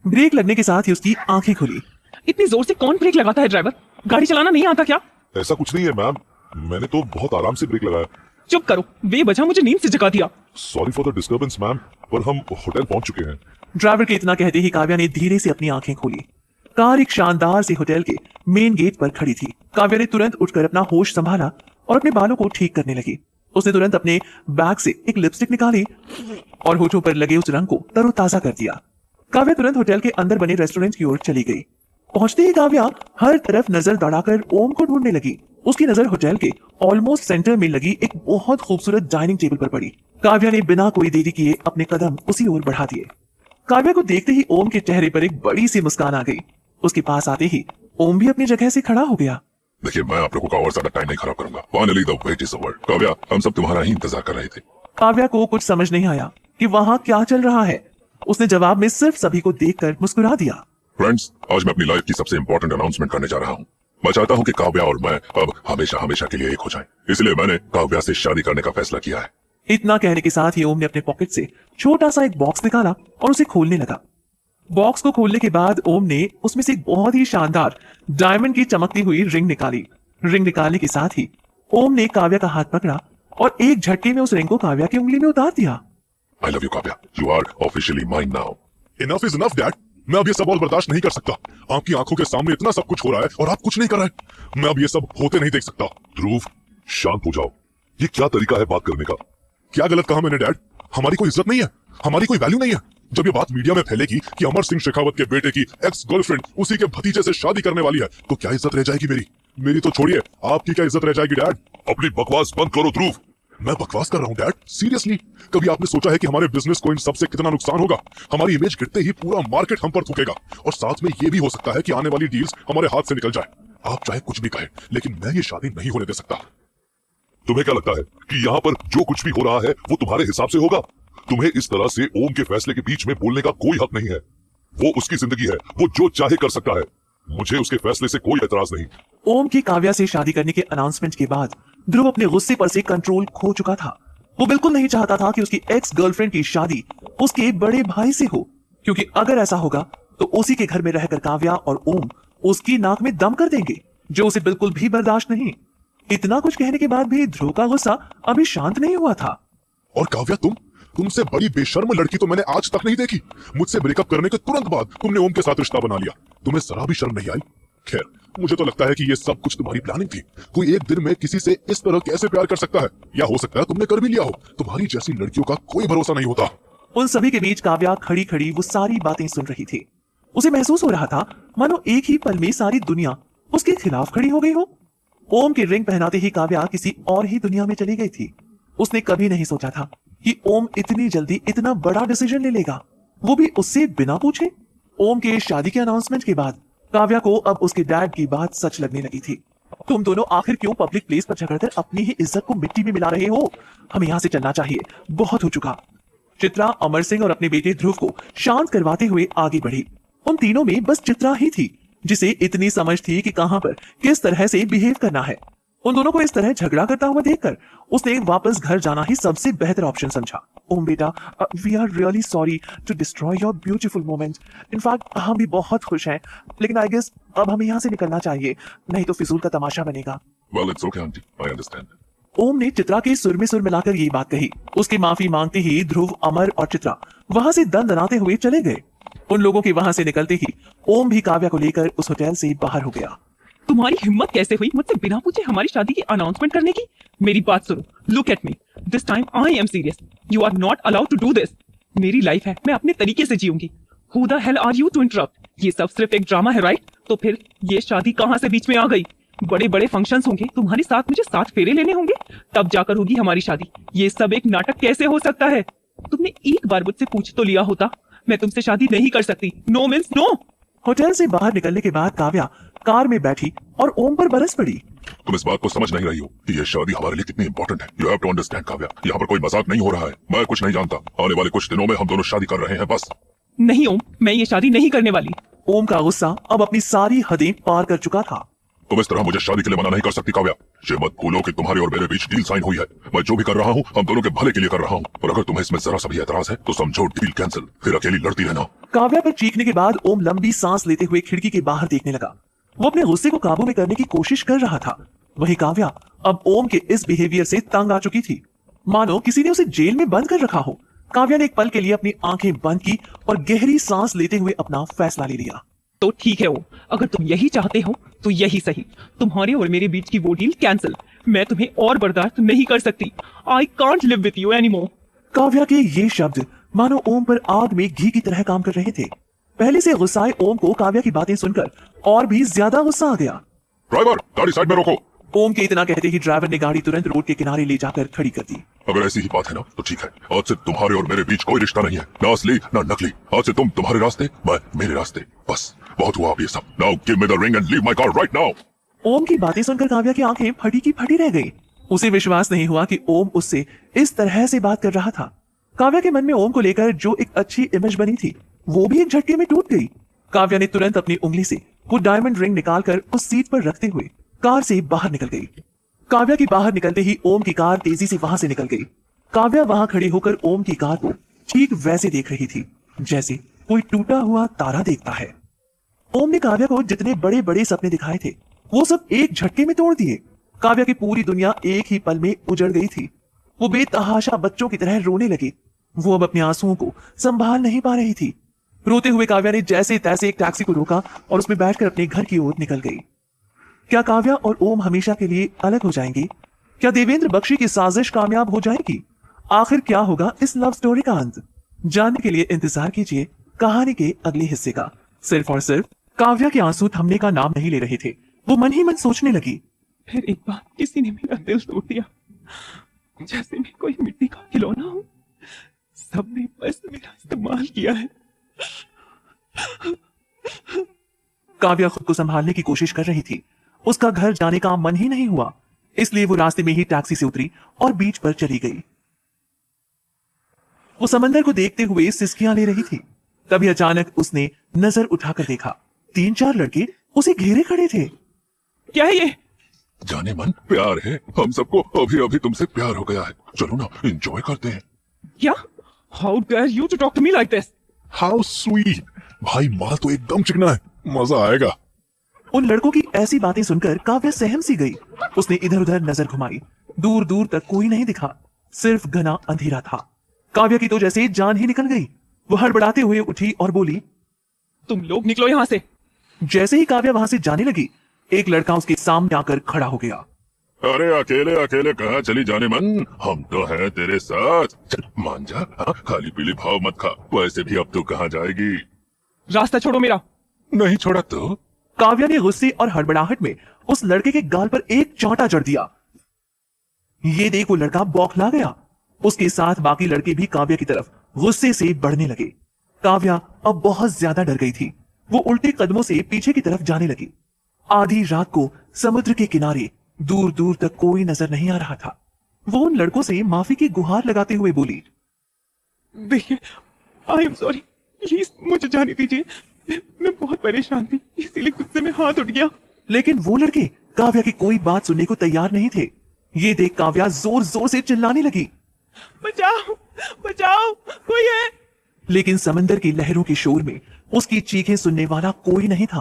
ब्रेक लगने के साथ ही उसकी आंखें खुली। इतनी जोर से कौन ब्रेक लगाता है ड्राइवर? गाड़ी चलाना नहीं आता क्या? ऐसा कुछ नहीं है मैम, मैंने तो बहुत आराम से ब्रेक लगाया। चुप करो, बेवजह मुझे नींद से जगा दिया। Sorry for the disturbance ma'am, पर हम होटल पहुंच चुके हैं। ड्राइवर के इतना कहते ही काव्या ने धीरे से अपनी आंखें खोली। कार एक शानदार से होटल के मेन गेट पर खड़ी थी। काव्या ने तुरंत उठकर अपना होश संभाला और अपने बालों को ठीक करने लगी। उसने तुरंत अपने बैग से एक लिपस्टिक निकाली और होठों पर लगे उस रंग को तरोताजा कर दिया। काव्या तुरंत होटल के अंदर बने रेस्टोरेंट की ओर चली गई। पहुंचते ही काव्या हर तरफ नजर दौड़ाकर ओम को ढूंढने लगी। उसकी नजर होटल के ऑलमोस्ट सेंटर में लगी एक बहुत खूबसूरत डाइनिंग टेबल पर पड़ी। काव्या ने बिना कोई देरी किए अपने कदम उसी ओर बढ़ा दिए। काव्या को देखते ही ओम के चेहरे पर एक बड़ी सी मुस्कान आ गई। उसके पास आते ही ओम भी अपनी जगह से खड़ा हो गया। देखिए, मैं आप लोगों का और ज्यादा टाइम नहीं खराब करूंगा। Finally the wait is over. Kavya, हम सब तुम्हारा ही इंतजार कर रहे थे। काव्या को कुछ समझ नहीं आया कि वहां क्या चल रहा है। उसने जवाब में सिर्फ सभी को देखकर मुस्कुरा दिया। फ्रेंड्स, आज मैं अपनी लाइफ की सबसे इंपॉर्टेंट अनाउंसमेंट करने जा रहा हूँ। मैं चाहता हूँ कि काव्या और मैं अब हमेशा हमेशा के लिए एक हो जाएं। इसलिए मैंने काव्या से शादी करने का फैसला किया है। इतना कहने के साथ ही ओम ने अपने पॉकेट से छोटा सा एक बॉक्स निकाला और उसे खोलने लगा। बॉक्स को खोलने के बाद ओम ने उसमें से एक बहुत ही शानदार डायमंड की चमकती हुई रिंग निकाली। रिंग निकालने के साथ ही ओम ने काव्या का हाथ पकड़ा और एक झटके में उस रिंग को काव्या की उंगली में उतार दिया। I love you Kavya, you are officially mine now. Enough is enough dad, मैं अब ये सब और बर्दाश्त नहीं कर सकता। आपकी आंखों के सामने इतना सब कुछ हो रहा है और आप कुछ नहीं कर रहे। मैं अब ये सब होते नहीं देख सकता। ध्रुव, शांत हो जाओ। ये क्या तरीका है बात करने का? क्या गलत कहा मैंने डैड? हमारी कोई इज्जत नहीं है, हमारी कोई वैल्यू नहीं है। जब ये बात मीडिया में फैलेगी कि अमर सिंह शेखावत के बेटे की एक्स गर्लफ्रेंड उसी के भतीजे से शादी करने वाली है, तो क्या इज्जत रह जाएगी मेरी? मेरी तो छोड़िए, आपकी क्या इज्जत रह जाएगी डैड? अपनी बकवास बंद करो ध्रुव। मैं बकवास कर रहा हूँ डैड, सीरियसली। कभी आपने सोचा है कि हमारे बिजनेस को इन सबसे कितना नुकसान होगा? हमारी इमेज गिरते ही पूरा मार्केट हम पर थूकेगा, और साथ में ये भी हो सकता है कि आने वाली डील्स हमारे हाथ से निकल जाए। आप चाहे कुछ भी कहें, लेकिन मैं ये शादी नहीं होने दे सकता। तुम्हें क्या लगता है कि यहाँ पर जो कुछ भी हो रहा है वो तुम्हारे हिसाब से होगा? तुम्हें इस तरह से ओम के फैसले के बीच में बोलने का कोई हक नहीं है। वो उसकी जिंदगी है, वो जो चाहे कर सकता है। मुझे उसके फैसले से कोई एतराज नहीं। ओम की काव्या से शादी करने के अनाउंसमेंट के बाद ध्रुव अपने गुस्से पर से कंट्रोल खो चुका था। वो बिल्कुल नहीं चाहता था कि उसकी एक्स गर्लफ्रेंड की शादी उसके बड़े भाई से हो, क्योंकि अगर ऐसा होगा तो उसी के घर में रहकर काव्या और ओम उसकी नाक में दम कर देंगे, जो उसे बिल्कुल भी बर्दाश्त नहीं। इतना कुछ कहने के बाद भी ध्रुव का गुस्सा अभी शांत नहीं हुआ था। और काव्या, तुमसे बड़ी बेशर्म लड़की तो मैंने आज तक नहीं देखी। मुझसे ब्रेकअप करने के तुरंत बाद तुमने ओम के साथ रिश्ता बना लिया। तुम्हें जरा भी शर्म नहीं आई? खैर, मुझे तो लगता है कि ये सब कुछ तुम्हारी प्लानिंग थी। कोई एक दिन में किसी से इस तरह कैसे प्यार कर सकता है? या हो सकता है तुमने कर भी लिया हो। तुम्हारी जैसी लड़कियों का कोई भरोसा नहीं होता। उन सभी के बीच काव्या खड़ी खड़ी वो सारी बातें सुन रही थी। उसे महसूस हो रहा था मानो एक ही पल में सारी दुनिया उसके खिलाफ खड़ी हो गई हो। ओम की रिंग पहनाते ही काव्या किसी और ही दुनिया में चली गई थी। उसने कभी नहीं सोचा था कि ओम इतनी जल्दी इतना बड़ा डिसीजन ले लेगा, वो भी उससे बिना पूछे। ओम के शादी के अनाउंसमेंट के बाद काव्या को अब उसके डैड की बात सच लगने लगी थी। तुम दोनों आखिर क्यों पब्लिक प्लेस पर झगड़कर अपनी ही इज्जत को मिट्टी में मिला रहे हो? हमें यहाँ से चलना चाहिए, बहुत हो चुका। चित्रा अमर सिंह और अपने बेटे ध्रुव को शांत करवाते हुए आगे बढ़ी। उन तीनों में बस चित्रा ही थी जिसे इतनी समझ थी कि कहां पर किस तरह से बिहेव करना है। उन दोनों को इस तरह झगड़ा करता हुआ देखकर उसने वापस घर जाना ही सबसे बेहतर ऑप्शन समझा। ओम बेटा, we are really sorry to destroy your beautiful moment. In fact हम भी बहुत खुश हैं, लेकिन आई गेस अब हमें यहाँ से निकलना चाहिए, नहीं तो फिजूल का तमाशा बनेगा। Well, it's okay, auntie. I understand. ओम ने चित्रा के सुर में सुर मिलाकर ये बात कही। उसकी माफी मांगते ही ध्रुव, अमर और चित्रा वहां से दंदनाते हुए चले गए। उन लोगों के वहां से निकलते ही ओम भी काव्या को लेकर उस होटल से बाहर हो गया। तुम्हारी हिम्मत कैसे हुई मुझसे बिना पूछे हमारी शादी की अनाउंसमेंट करने की? मेरी बात सुनो, look at me, this time I am serious. You are not allowed to do this. मेरी लाइफ है, मैं अपने तरीके से जीऊंगी। Who the hell are you to interrupt? ये सब सिर्फ एक ड्रामा है, राइट? तो फिर ये शादी कहाँ से बीच में आ गई? बड़े बड़े फंक्शंस होंगे, तुम्हारे साथ मुझे 7 फेरे लेने होंगे, तब जाकर होगी हमारी शादी। ये सब एक नाटक कैसे हो सकता है? तुमने एक बार मुझसे पूछ तो लिया होता, मैं तुमसे शादी नहीं कर सकती। No means no. होटल से बाहर निकलने के बाद काव्या कार में बैठी और ओम पर बरस पड़ी। तुम इस बात को समझ नहीं रही हो कि ये शादी हमारे लिए कितनी इंपॉर्टेंट है। You have to understand Kavya, यहाँ पर कोई मजाक नहीं हो रहा है। मैं कुछ नहीं जानता, आने वाले कुछ दिनों में हम दोनों शादी कर रहे हैं, बस। नहीं ओम, मैं ये शादी नहीं करने वाली। ओम का गुस्सा अब अपनी सारी हदें पार कर चुका था। तुम इस तरह मुझे शादी के लिए मना नहीं कर सकती काव्या। ये मत भूलो कि तुम्हारे और मेरे बीच डील साइन हुई है। मैं जो भी कर रहा हूँ हम दोनों के भले के लिए कर रहा हूँ, और अगर तुम्हें इसमें जरा सा भी एतराज है तो समझो डील कैंसिल, फिर अकेली लड़ती रहना। काव्या पर चीखने के बाद ओम लंबी सांस लेते हुए खिड़की के बाहर देखने लगा। वो अपने गुस्से को काबू में करने की कोशिश कर रहा था। वहीं काव्या अब ओम के इस बिहेवियर से तंग आ चुकी थी, मानो किसी ने उसे जेल में बंद कर रखा हो। काव्या ने एक पल के लिए अपनी आंखें बंद की और गहरी सांस लेते हुए अपना फैसला ले लिया। तो ठीक है ओम, अगर तुम यही चाहते हो तो यही सही। तुम्हारे और मेरे बीच की वो डील कैंसिल। मैं तुम्हें और बर्दाश्त नहीं कर सकती। I can't live with you anymore. Kavya के ये शब्द मानो ओम पर आग में घी की तरह काम कर रहे थे। पहले से गुस्साए ओम को काव्या की बातें सुनकर और भी ज्यादा गुस्सा आ गया। ड्राइवर, गाड़ी साइड में रोको। ओम के इतना कहते ही ड्राइवर ने गाड़ी तुरंत रोड के किनारे ले जाकर खड़ी कर दी। अगर ऐसी ही बात है ना तो ठीक है, आज से तुम्हारे और मेरे बीच कोई रिश्ता नहीं है, ना असली ना नकली। आज से तुम तुम्हारे रास्ते, मैं मेरे रास्ते, बस। बहुत हुआ अब ये सब। Now give me the ring and leave my car right now. Om की बातें सुनकर काव्या की आंखें फटी की फटी रह गई। उसे विश्वास नहीं हुआ कि ओम उससे इस तरह से बात कर रहा था। काव्या के मन में ओम को लेकर जो एक अच्छी इमेज बनी थी वो भी एक झटके में टूट गई। काव्या ने तुरंत अपनी उंगली से वो डायमंड रिंग निकालकर उस सीट पर रखते हुए कार से बाहर निकल गई। काव्या की बाहर निकलते ही ओम की कार तेजी से वहां से निकल गई। काव्या वहां खड़ी होकर ओम की कार को ठीक वैसे देख रही थी जैसे कोई टूटा हुआ तारा देखता है। ओम ने काव्या को जितने बड़े बड़े सपने दिखाए थे वो सब एक झटके में तोड़ दिए। काव्या की पूरी दुनिया एक ही पल में उजड़ गई थी। वो बेतहाशा बच्चों की तरह रोने लगी। वो अब अपने आंसुओं को संभाल नहीं पा रही थी। रोते हुए काव्या ने जैसे तैसे एक टैक्सी को रोका और उसमें बैठकर अपने घर की ओर निकल गई। क्या काव्या और ओम हमेशा के लिए अलग हो जाएंगे? क्या देवेंद्र बख्शी की साजिश कामयाब हो जाएगी? आखिर क्या होगा इस लव स्टोरी का अंत? जानने के लिए इंतजार कीजिए कहानी के अगले हिस्से का। सिर्फ और सिर्फ काव्या के आंसू थमने का नाम नहीं ले रहे थे। वो मन ही मन सोचने लगी, फिर एक बार किसी ने मेरा दिल तोड़ दिया, जैसे मैं कोई मिट्टी का खिलौना हूं। सबने बस मेरा इस्तेमाल किया है। काव्या खुद को संभालने की कोशिश कर रही थी। उसका घर जाने का मन ही नहीं हुआ, इसलिए वो रास्ते में ही टैक्सी से उतरी और बीच पर चली गई। वो समंदर को देखते हुए सिसकियां ले रही थी। तभी अचानक उसने नजर उठाकर देखा, 3-4 लड़के उसे घेरे खड़े थे। क्या है ये? जाने मन प्यार है, हम सबको अभी अभी तुमसे प्यार हो गया है। चलो ना एंजॉय करते हैं। क्या? How dare you to talk to me like this? How sweet. भाई माल तो एकदम चिकना है, मजा आएगा। उन लड़कों की ऐसी बातें सुनकर काव्या सहम सी गई। उसने इधर उधर नजर घुमाई, दूर दूर तक कोई नहीं दिखा, सिर्फ घना अंधेरा था। काव्या की तो जैसे जान ही निकल गई। वो हड़बड़ाते हुए उठी और बोली, तुम लोग निकलो यहां से। जैसे ही काव्या वहां से जाने लगी, एक लड़का उसके सामने आकर खड़ा हो गया। अरे अकेले अकेले कहाँ चली जाने मन, हम तो हैं तेरे साथ। चल मान जा, हाँ, खाली पीली भाव मत खा। वैसे भी अब तू कहाँ जाएगी? रास्ता छोड़ो मेरा। नहीं छोड़ा तो? काव्या ने गुस्से और हड़बड़ाहट में उस लड़के के गाल पर एक चांटा जड़ दिया। ये देख वो लड़का बौखला गया। उसके साथ बाकी लड़के भी काव्या की तरफ गुस्से से बढ़ने लगे। काव्या अब बहुत ज्यादा डर गई थी। वो उल्टे कदमों से पीछे की तरफ जाने लगी। आधी रात को समुद्र के किनारे दूर दूर तक कोई नजर नहीं आ रहा था। वो उन लड़कों से माफी की गुहार लगाते हुए बोली, देखिए, आई एम सॉरी, प्लीज मुझे जाने दीजिए। मैं बहुत परेशान थी, इसीलिए गुस्से में हाथ उठ गया। लेकिन वो लड़के काव्या की कोई बात सुनने को तैयार नहीं थे। ये देख काव्या जोर जोर से चिल्लाने लगी, बचाओ बचाओ, कोई है। लेकिन समंदर की लहरों के शोर में उसकी चीखें सुनने वाला कोई नहीं था।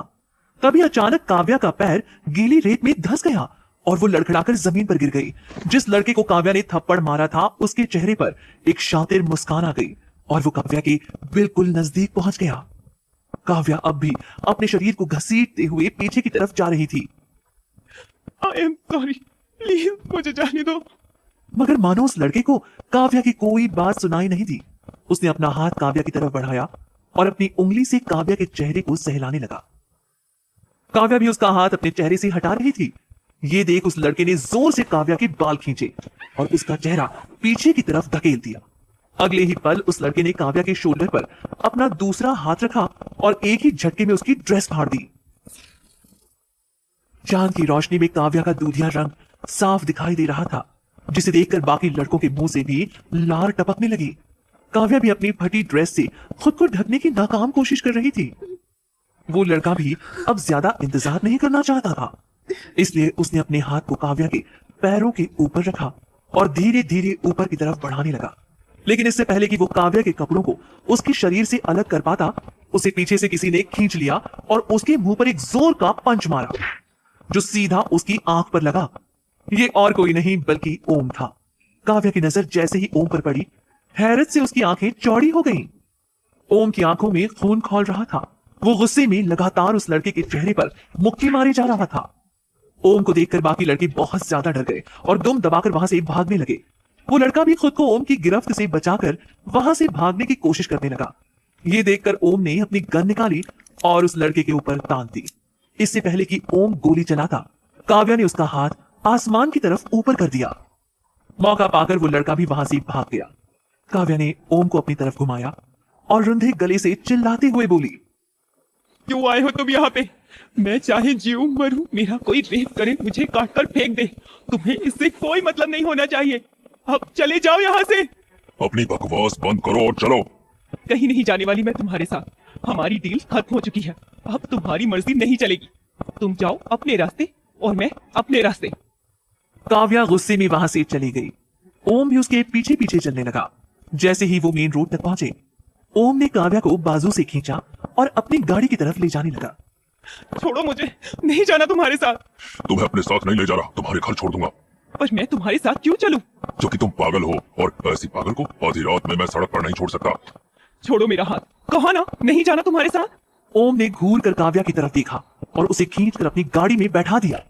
तभी अचानक काव्या का पैर गीली रेत में धंस गया और वो लड़खड़ाकर जमीन पर गिर गई। जिस लड़के को काव्या ने थप्पड़ मारा था उसके चेहरे पर एक शातिर मुस्कान आ गई और वो काव्या के बिल्कुल नजदीक पहुंच गया। काव्या अब भी अपने शरीर को घसीटते हुए पीछे की तरफ जा रही थी। आई एम सॉरी, प्लीज मुझे जाने दो। मगर मानो उस लड़के को काव्या की कोई बात सुनाई नहीं दी। उसने अपना हाथ काव्या की तरफ बढ़ाया और अपनी उंगली से काव्या के चेहरे को सहलाने लगा। काव्या भी उसका हाथ अपने चेहरे से हटा रही थी। ये देख उस लड़के ने जोर से काव्या के बाल खींचे और उसका चेहरा पीछे की तरफ धकेल दिया। अगले ही पल उस लड़के ने काव्या के शोल्डर पर अपना दूसरा हाथ रखा और एक ही झटके में उसकी ड्रेस फाड़ दी। चांद की रोशनी में काव्या का दूधिया रंग साफ दिखाई दे रहा था, जिसे देखकर बाकी लड़कों के मुंह से भी लार टपकने लगी। काव्या भी अपनी फटी ड्रेस से खुद को ढकने की नाकाम कोशिश कर रही थी। वो लड़का भी अब ज्यादा इंतजार नहीं करना चाहता था, इसलिए उसने अपने हाथ को काव्या के पैरों के ऊपर रखा और धीरे धीरे ऊपर की तरफ बढ़ाने लगा। लेकिन इससे पहले कि वो काव्या के कपड़ों को उसके शरीर से अलग कर पाता, उसे पीछे से किसी ने खींच लिया और उसके मुंह पर एक जोर का पंच मारा, जो सीधा उसकी आंख पर लगा। ये और कोई नहीं बल्कि ओम था। काव्या की नजर जैसे ही ओम पर पड़ी, हैरत से उसकी आंखें चौड़ी हो गईं। ओम की आंखों में खून खौल रहा था। वो गुस्से में लगातार उस लड़के के चेहरे पर मुक्की मारे जा रहा था। ओम को देखकर बाकी लड़के बहुत ज्यादा डर गए और दुम दबाकर वहां से भागने लगे। वो लड़का भी खुद को ओम की गिरफ्त से बचाकर वहां से भागने की कोशिश करने लगा। ये देखकर ओम ने अपनी गन निकाली और उस लड़के के ऊपर तान दी। इससे पहले कि ओम गोली चलाता, काव्या ने उसका हाथ आसमान की तरफ ऊपर कर दिया। मौका पाकर वो लड़का भी वहां से भाग गया। काव्या ने ओम को अपनी तरफ घुमाया और रुंधे गले से चिल्लाते हुए बोली, क्यों आए हो तुम यहाँ पे? मैं चाहे जीऊं मरूं, मेरा कोई रेप करे, मुझे काट कर फेंक दे, तुम्हें इससे कोई मतलब नहीं होना चाहिए। अब चले जाओ यहाँ से। अपनी बकवास बंद करो और चलो। कहीं नहीं जाने वाली मैं तुम्हारे साथ। हमारी डील खत्म हो चुकी है, अब तुम्हारी मर्जी नहीं चलेगी। तुम जाओ अपने रास्ते और मैं अपने रास्ते। काव्या गुस्से में वहां से चली गई। ओम भी उसके पीछे पीछे चलने लगा। जैसे ही वो मेन रोड तक पहुंचे, ओम ने काव्या को बाजू से खींचा और अपनी गाड़ी की तरफ ले जाने लगा। छोड़ो मुझे, नहीं जाना तुम्हारे साथ। तुम्हें अपने साथ नहीं ले जा रहा, तुम्हारे घर छोड़ दूंगा। पर मैं तुम्हारे साथ क्यों चलूं? क्योंकि तुम पागल हो और ऐसी पागल को आधी रात में मैं सड़क पर नहीं छोड़ सकता। छोड़ो मेरा हाथ, कहा ना नहीं जाना तुम्हारे साथ। ओम ने घूर कर काव्या की तरफ देखा और उसे खींचकर अपनी गाड़ी में बैठा दिया।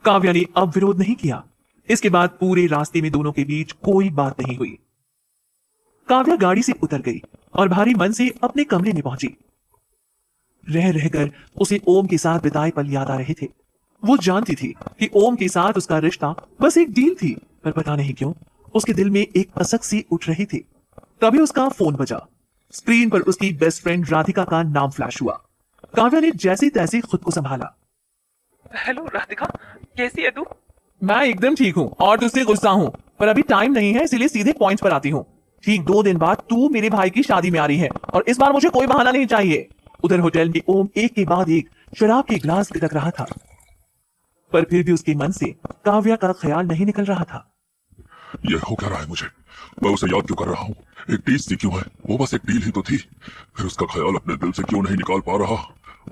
काव्या ने अब विरोध नहीं किया। इसके बाद पूरे रास्ते में दोनों के बीच कोई बात नहीं हुई। काव्या गाड़ी से उतर गई और भारी मन से अपने कमरे में पहुंची। रह रहकर उसे ओम के साथ बिताए पल याद आ रहे थे। वो जानती थी कि ओम के साथ उसका रिश्ता बस एक डील थी, पर पता नहीं क्यों उसके दिल में एक कसक सी उठ रही थी। तभी उसका फोन बजा। स्क्रीन पर उसकी बेस्ट फ्रेंड राधिका का नाम फ्लैश हुआ। काव्या ने जैसे तैसे खुद को संभाला। हेलो राधिका, कैसी है तू? मैं एकदम ठीक हूँ और तुझसे गुस्सा हूँ, पर अभी टाइम नहीं है, इसलिए सीधे पॉइंट पर आती हूँ। ठीक 2 दिन बाद तू मेरे भाई की शादी में आ रही है और इस बार मुझे कोई बहाना नहीं चाहिए। उधर होटल में ओम एक के बाद एक शराब के ग्लास गिरक रहा था, पर फिर भी उसके मन से काव्या का ख्याल नहीं निकल रहा था। ये हो क्या रहा है मुझे? मैं उसे याद क्यों कर रहा हूँ? एक डील सी क्यों है? वो बस एक डील ही तो थी, फिर उसका ख्याल अपने दिल से क्यों नहीं निकाल पा रहा?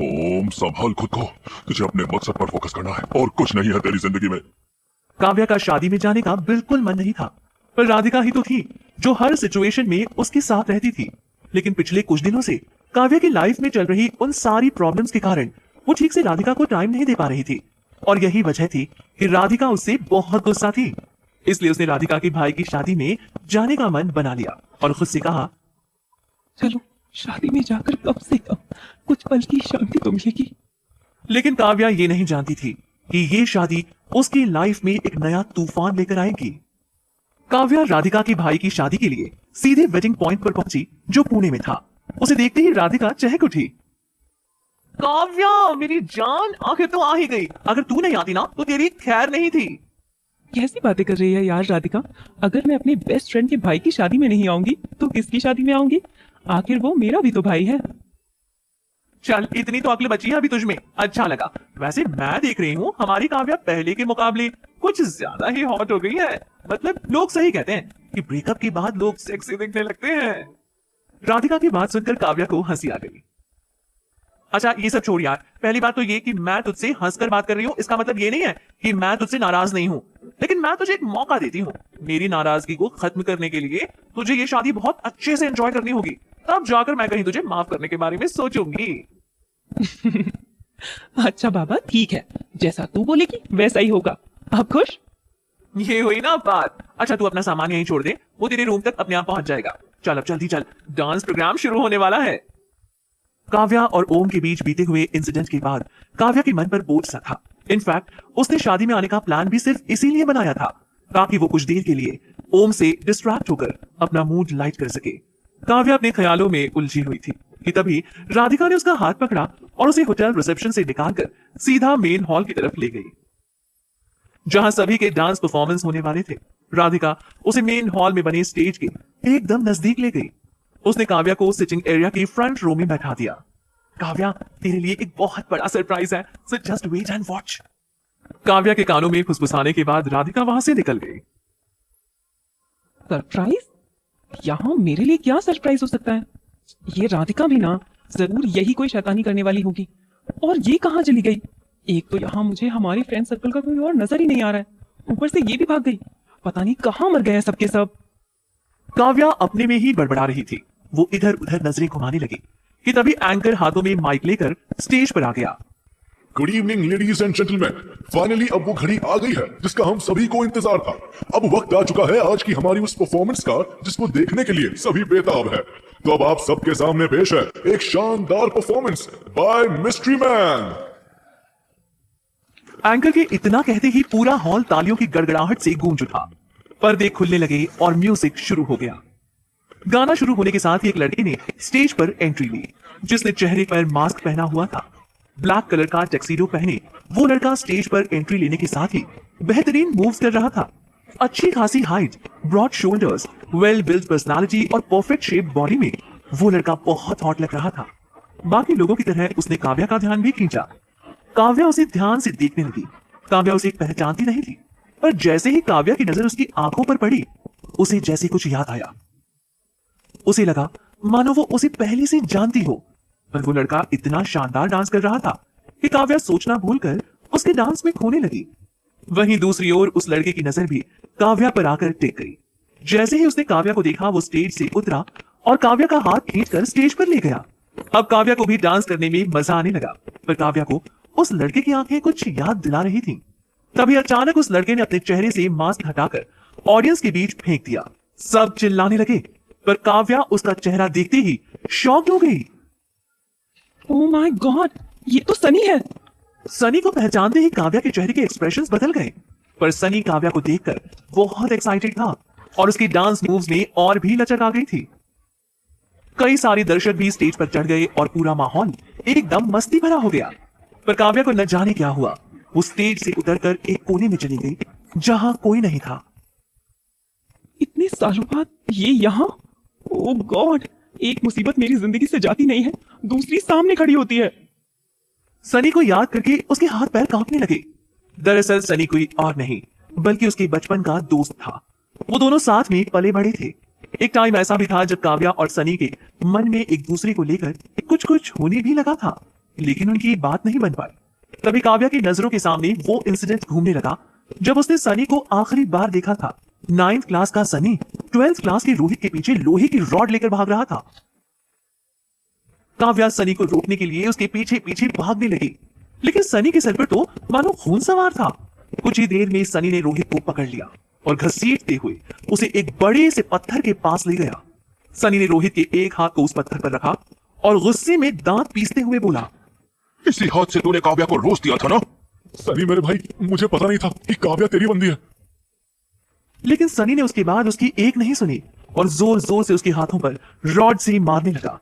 ओम संभाल खुद को, तुझे अपने मकसद पर फोकस करना है और कुछ नहीं है तेरी जिंदगी में। काव्या का शादी में जाने का बिल्कुल मन नहीं था, पर राधिका ही तो थी जो हर सिचुएशन में उसके साथ रहती थी। लेकिन पिछले कुछ दिनों से काव्या की लाइफ में चल रही उन सारी प्रॉब्लम्स के कारण वो ठीक से राधिका को टाइम नहीं दे पा रही थी, और यही वजह थी कि राधिका उससे बहुत गुस्सा थी। इसलिए उसने राधिका के भाई की शादी में जाने का मन बना लिया और खुद से कहा, चलो शादी में जाकर कम से कम कुछ पल की शांति तो मिलेगी। लेकिन काव्या ये नहीं जानती थी कि ये शादी उसकी लाइफ में एक नया तूफान लेकर आएगी। काव्या राधिका के भाई की शादी के लिए सीधे वेडिंग पॉइंट पर पहुंची, जो पुणे में था। उसे देखते ही राधिका चहक उठी। काव्या मेरी जान, आखिर तो आ ही गई। अगर तू नहीं आती ना तो तेरी खैर नहीं थी। कैसी बातें कर रही है यार राधिका? अगर मैं अपने बेस्ट फ्रेंड के भाई की शादी में नहीं आऊंगी तो किसकी शादी में आऊंगी? आखिर वो मेरा भी तो भाई है। चल, इतनी तो अक्ल बची है अभी तुझमें। अच्छा लगा। वैसे मैं देख रही हूँ हमारी काव्या पहले के मुकाबले कुछ ज्यादा ही हॉट हो गई है। मतलब लोग सही कहते हैं कि ब्रेकअप के बाद लोग सेक्सी दिखने लगते हैं। राधिका की बात सुनकर काव्या को हंसी आ गई। अच्छा ये सब छोड़ यार, पहली बात तो ये कि मैं तुझसे हंसकर बात कर रही हूँ, इसका मतलब ये नहीं है कि मैं तुझसे नाराज नहीं हूँ, लेकिन मैं तुझे एक मौका देती हूँ। मेरी नाराजगी को खत्म करने के लिए तुझे ये शादी बहुत अच्छे से एंजॉय करनी होगी, तब जाकर मैं कहीं तुझे माफ करने के बारे में सोचूंगी। अच्छा बाबा ठीक है, जैसा तू बोलेगी वैसा ही होगा। आप खुश? ये हुई ना बात। अच्छा तू अपना सामान यहीं छोड़ दे, वो तेरे रूम तक अपने आप पहुंच जाएगा। चल अब जल्दी चल, डांस प्रोग्राम शुरू होने वाला है। काव्या और ओम के बीच बीते हुए इंसिडेंट के बाद काव्या के मन पर बोझ सा था। इनफैक्ट उसने शादी में आने का प्लान भी सिर्फ इसीलिए बनाया था ताकि वो कुछ देर के लिए ओम से डिस्ट्रैक्ट होकर अपना मूड लाइट कर सके। काव्या अपने ख्यालों में उलझी हुई थी कि तभी राधिका ने उसका हाथ पकड़ा और उसे होटल रिसेप्शन से निकालकर सीधा मेन हॉल की तरफ ले गई, जहां सभी के डांस परफॉर्मेंस होने वाले थे। राधिका उसे मेन हॉल में बने स्टेज के एकदम नजदीक ले गई। उसने काव्या को सिटिंग एरिया के फ्रंट रो में बैठा दिया। काव्या, तेरे लिए एक बहुत बड़ा सरप्राइज है, so just wait and watch. Kavya के कानों में फुसफुसाने के बाद राधिका वहां से निकल गई। सरप्राइज? यहाँ मेरे लिए क्या सरप्राइज हो सकता है? ये राधिका भी ना जरूर यही कोई शैतानी करने वाली होगी। और ये कहाँ चली गई? एक तो यहाँ मुझे हमारे फ्रेंड सर्कल का कोई और नजर ही नहीं आ रहा है, ऊपर से ये भी भाग गई। पता नहीं कहाँ मर गए हैं सबके सब। काव्या अपने में ही बड़बड़ा रही थी। वो इधर उधर नजरें घुमाने लगी कि तभी एंकर हाथों में माइक लेकर स्टेज पर आ गया। Good evening ladies and gentleman, finally अब वो घड़ी आ गई है जिसका हम सभी को इंतजार था। अब वक्त आ चुका है आज की हमारी उस परफॉर्मेंस का जिसको देखने के लिए सभी बेताब है। तो अब आप सबके सामने पेश है एक शानदार performance by mystery man. Anchor के इतना कहते ही पूरा हॉल तालियों की गड़गड़ाहट से गूंज उठा। पर्दे खुलने लगे और म्यूजिक शुरू हो गया। गाना शुरू होने के साथ ही एक लड़के ने स्टेज पर एंट्री ली, जिसने चेहरे पर मास्क पहना हुआ था। ब्लैक कलर का टैक्सीडो पहने वो लड़का स्टेज पर एंट्री लेने के साथ ही बेहतरीन मूव्स कर रहा था। अच्छी खासी height, broad shoulders, well build personality और परफेक्ट शेप बॉडी में वो लड़का बहुत हॉट लग रहा था। बाकी लोगों की तरह उसने काव्या का ध्यान भी खींचा। काव्या उसे ध्यान से देखने लगी। काव्या उसे पहचानती नहीं थी, पर जैसे ही काव्या की नजर उसकी आंखों पर पड़ी, उसे जैसे कुछ याद आया। उसे लगा मानो वो उसे पहले से जानती हो, पर वो लड़का इतना शानदार डांस कर रहा था कि काव्या सोचना भूलकर उसके डांस में खोने लगी। वहीं दूसरी ओर उस लड़के की नजर भी काव्या पर आकर टिक गई। जैसे ही उसने काव्या को देखा, वो स्टेज से उतरा और काव्या का हाथ खींचकर स्टेज पर ले गया। अब काव्या को भी डांस करने में मजा आने लगा, पर काव्या को उस लड़के की आंखें कुछ याद दिला रही थीं। तभी अचानक उस लड़के ने अपने चेहरे से मास्क हटाकर ऑडियंस के बीच फेंक दिया। सब चिल्लाने लगे, पर काव्या उसका चेहरा देखते ही शॉक हो गई। ओह माय गॉड, ये तो सनी है। सनी को पहचानते ही काव्या के चेहरे के एक्सप्रेशंस बदल गए, पर सनी काव्या को देखकर बहुत एक्साइटेड था और उसकी डांस मूव्स में और भी लचक आ गई थी। कई सारे दर्शक भी स्टेज पर चढ़ गए और पूरा माहौल एकदम मस्ती भरा हो गया। पर काव्या को न जाने क्या हुआ, वो स्टेज से उतरकर एक कोने में चली गई जहां कोई नहीं था। इतने सालों बाद ये यहाँ? ओह गॉड, एक मुसीबत मेरी जिंदगी से जाती नहीं है, दूसरी सामने खड़ी होती है। सनी को याद करके उसके हाथ पैर कांपने लगे। दरअसल सनी कोई और नहीं बल्कि उसके बचपन का दोस्त था। वो दोनों साथ में पले बड़े थे। एक टाइम ऐसा भी था जब काव्या और सनी के मन में एक दूसरे को लेकर कुछ कुछ होने भी लगा था, लेकिन उनकी बात नहीं बन पाई। तभी काव्या की नजरों के सामने वो इंसिडेंट घूमने लगा जब उसने सनी को आखिरी बार देखा था। 9th क्लास का सनी 12th क्लास के रोहित के पीछे लोहे की रॉड लेकर भाग रहा था। काव्या सनी को रोकने के लिए उसके पीछे पीछे भागने लगी, लेकिन सनी के सर पर तो मानो खून सवार था। कुछ ही देर में सनी ने रोहित को पकड़ लिया और घसीटते हुए उसे एक बड़े से पत्थर के पास ले गया। सनी ने रोहित के एक हाथ को उस पत्थर पर रखा और गुस्से में दांत पीसते हुए बोला, इसी हाथ से तूने काव्या को रोज दिया था ना? सनी मेरे भाई, मुझे पता नहीं था कि काव्या तेरी बंदी है। लेकिन सनी ने उसके बाद उसकी एक नहीं सुनी और जोर जोर से उसके हाथों पर रॉड से मारने लगा।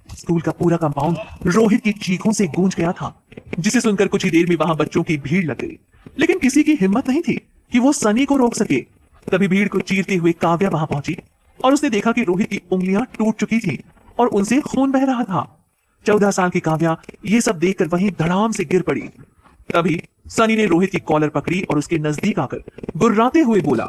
स्कूल का पूरा कंपाउंड रोहित की चीखों से गूंज गया था, जिसे सुनकर कुछ ही देर में वहां बच्चों की भीड़ लग गई, लेकिन किसी की हिम्मत नहीं थी कि वो सनी को रोक सके। तभी भीड़ को चीरते हुए काव्या वहां पहुंची और उसने देखा कि रोहित की उंगलियां टूट चुकी थी और उनसे खून बह रहा था। 14 साल की काव्या ये सब देखकर वहीं धड़ाम से गिर पड़ी। तभी सनी ने रोहित की कॉलर पकड़ी और उसके नजदीक आकर गुर्राते हुए बोला,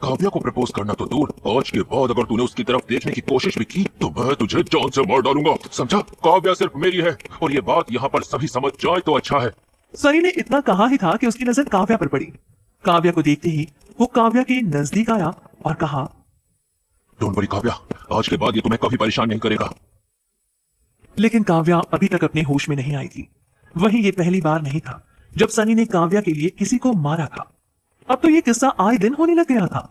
काव्या को प्रपोज करना तो दूर, आज के बाद अगर तूने उसकी तरफ देखने की कोशिश भी की तो मैं तुझे जान से मार डालूंगा, समझा? काव्या सिर्फ मेरी है और ये बात यहाँ पर सभी समझ जाए तो अच्छा है। सनी ने इतना कहा ही था कि उसकी नजर काव्या पर पड़ी। काव्या को देखते ही वो काव्या के नजदीक आया और कहा, डोंट वरी काव्या, आज के बाद ये तुम्हें कभी परेशान नहीं करेगा। लेकिन काव्या अभी तक अपने होश में नहीं आई थी। वहीं ये पहली बार नहीं था जब सनी ने काव्या के लिए किसी को मारा था। अब तो ये किस्सा आए दिन होने लग गया था।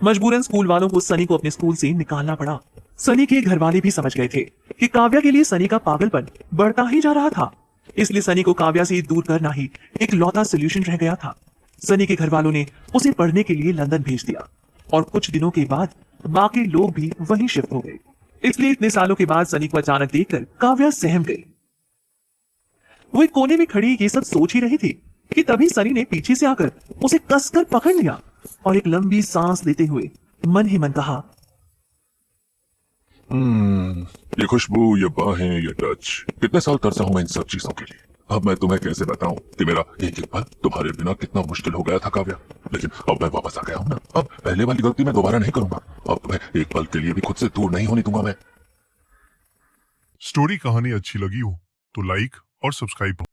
मजबूरन स्कूल वालों को सनी को अपने स्कूल से निकालना पड़ा। सनी के घर वाले भी समझ गए थे कि काव्या के लिए सनी का पागलपन बढ़ता ही जा रहा था, इसलिए सनी को काव्या से दूर करना ही एक लौता सोल्यूशन रह गया था। सनी के घर वालों ने उसे पढ़ने के लिए लंदन भेज दिया और कुछ दिनों के बाद बाकी लोग भी वहीं शिफ्ट हो गए। इसलिए इतने सालों के बाद सनी को अचानक देखकर काव्या सहम गई। वो एक कोने में खड़ी ये सब सोच ही रही थी कि तभी सनी ने पीछे से आकर उसे कसकर पकड़ लिया और एक लंबी सांस लेते हुए मन ही मन कहा, ये खुशबू, ये बाहें, ये टच, कितने साल तरसा हूं मैं इन सब चीजों के लिए। अब मैं तुम्हें कैसे बताऊं कि मेरा एक एक पल तुम्हारे बिना कितना मुश्किल हो गया था काव्या। लेकिन अब मैं वापस आ गया हूं ना, अब पहले वाली गलती मैं दोबारा नहीं करूंगा। अब तुम्हें एक पल के लिए भी खुद से दूर नहीं होने दूंगा मैं। स्टोरी कहानी अच्छी लगी हो तो लाइक और सब्सक्राइब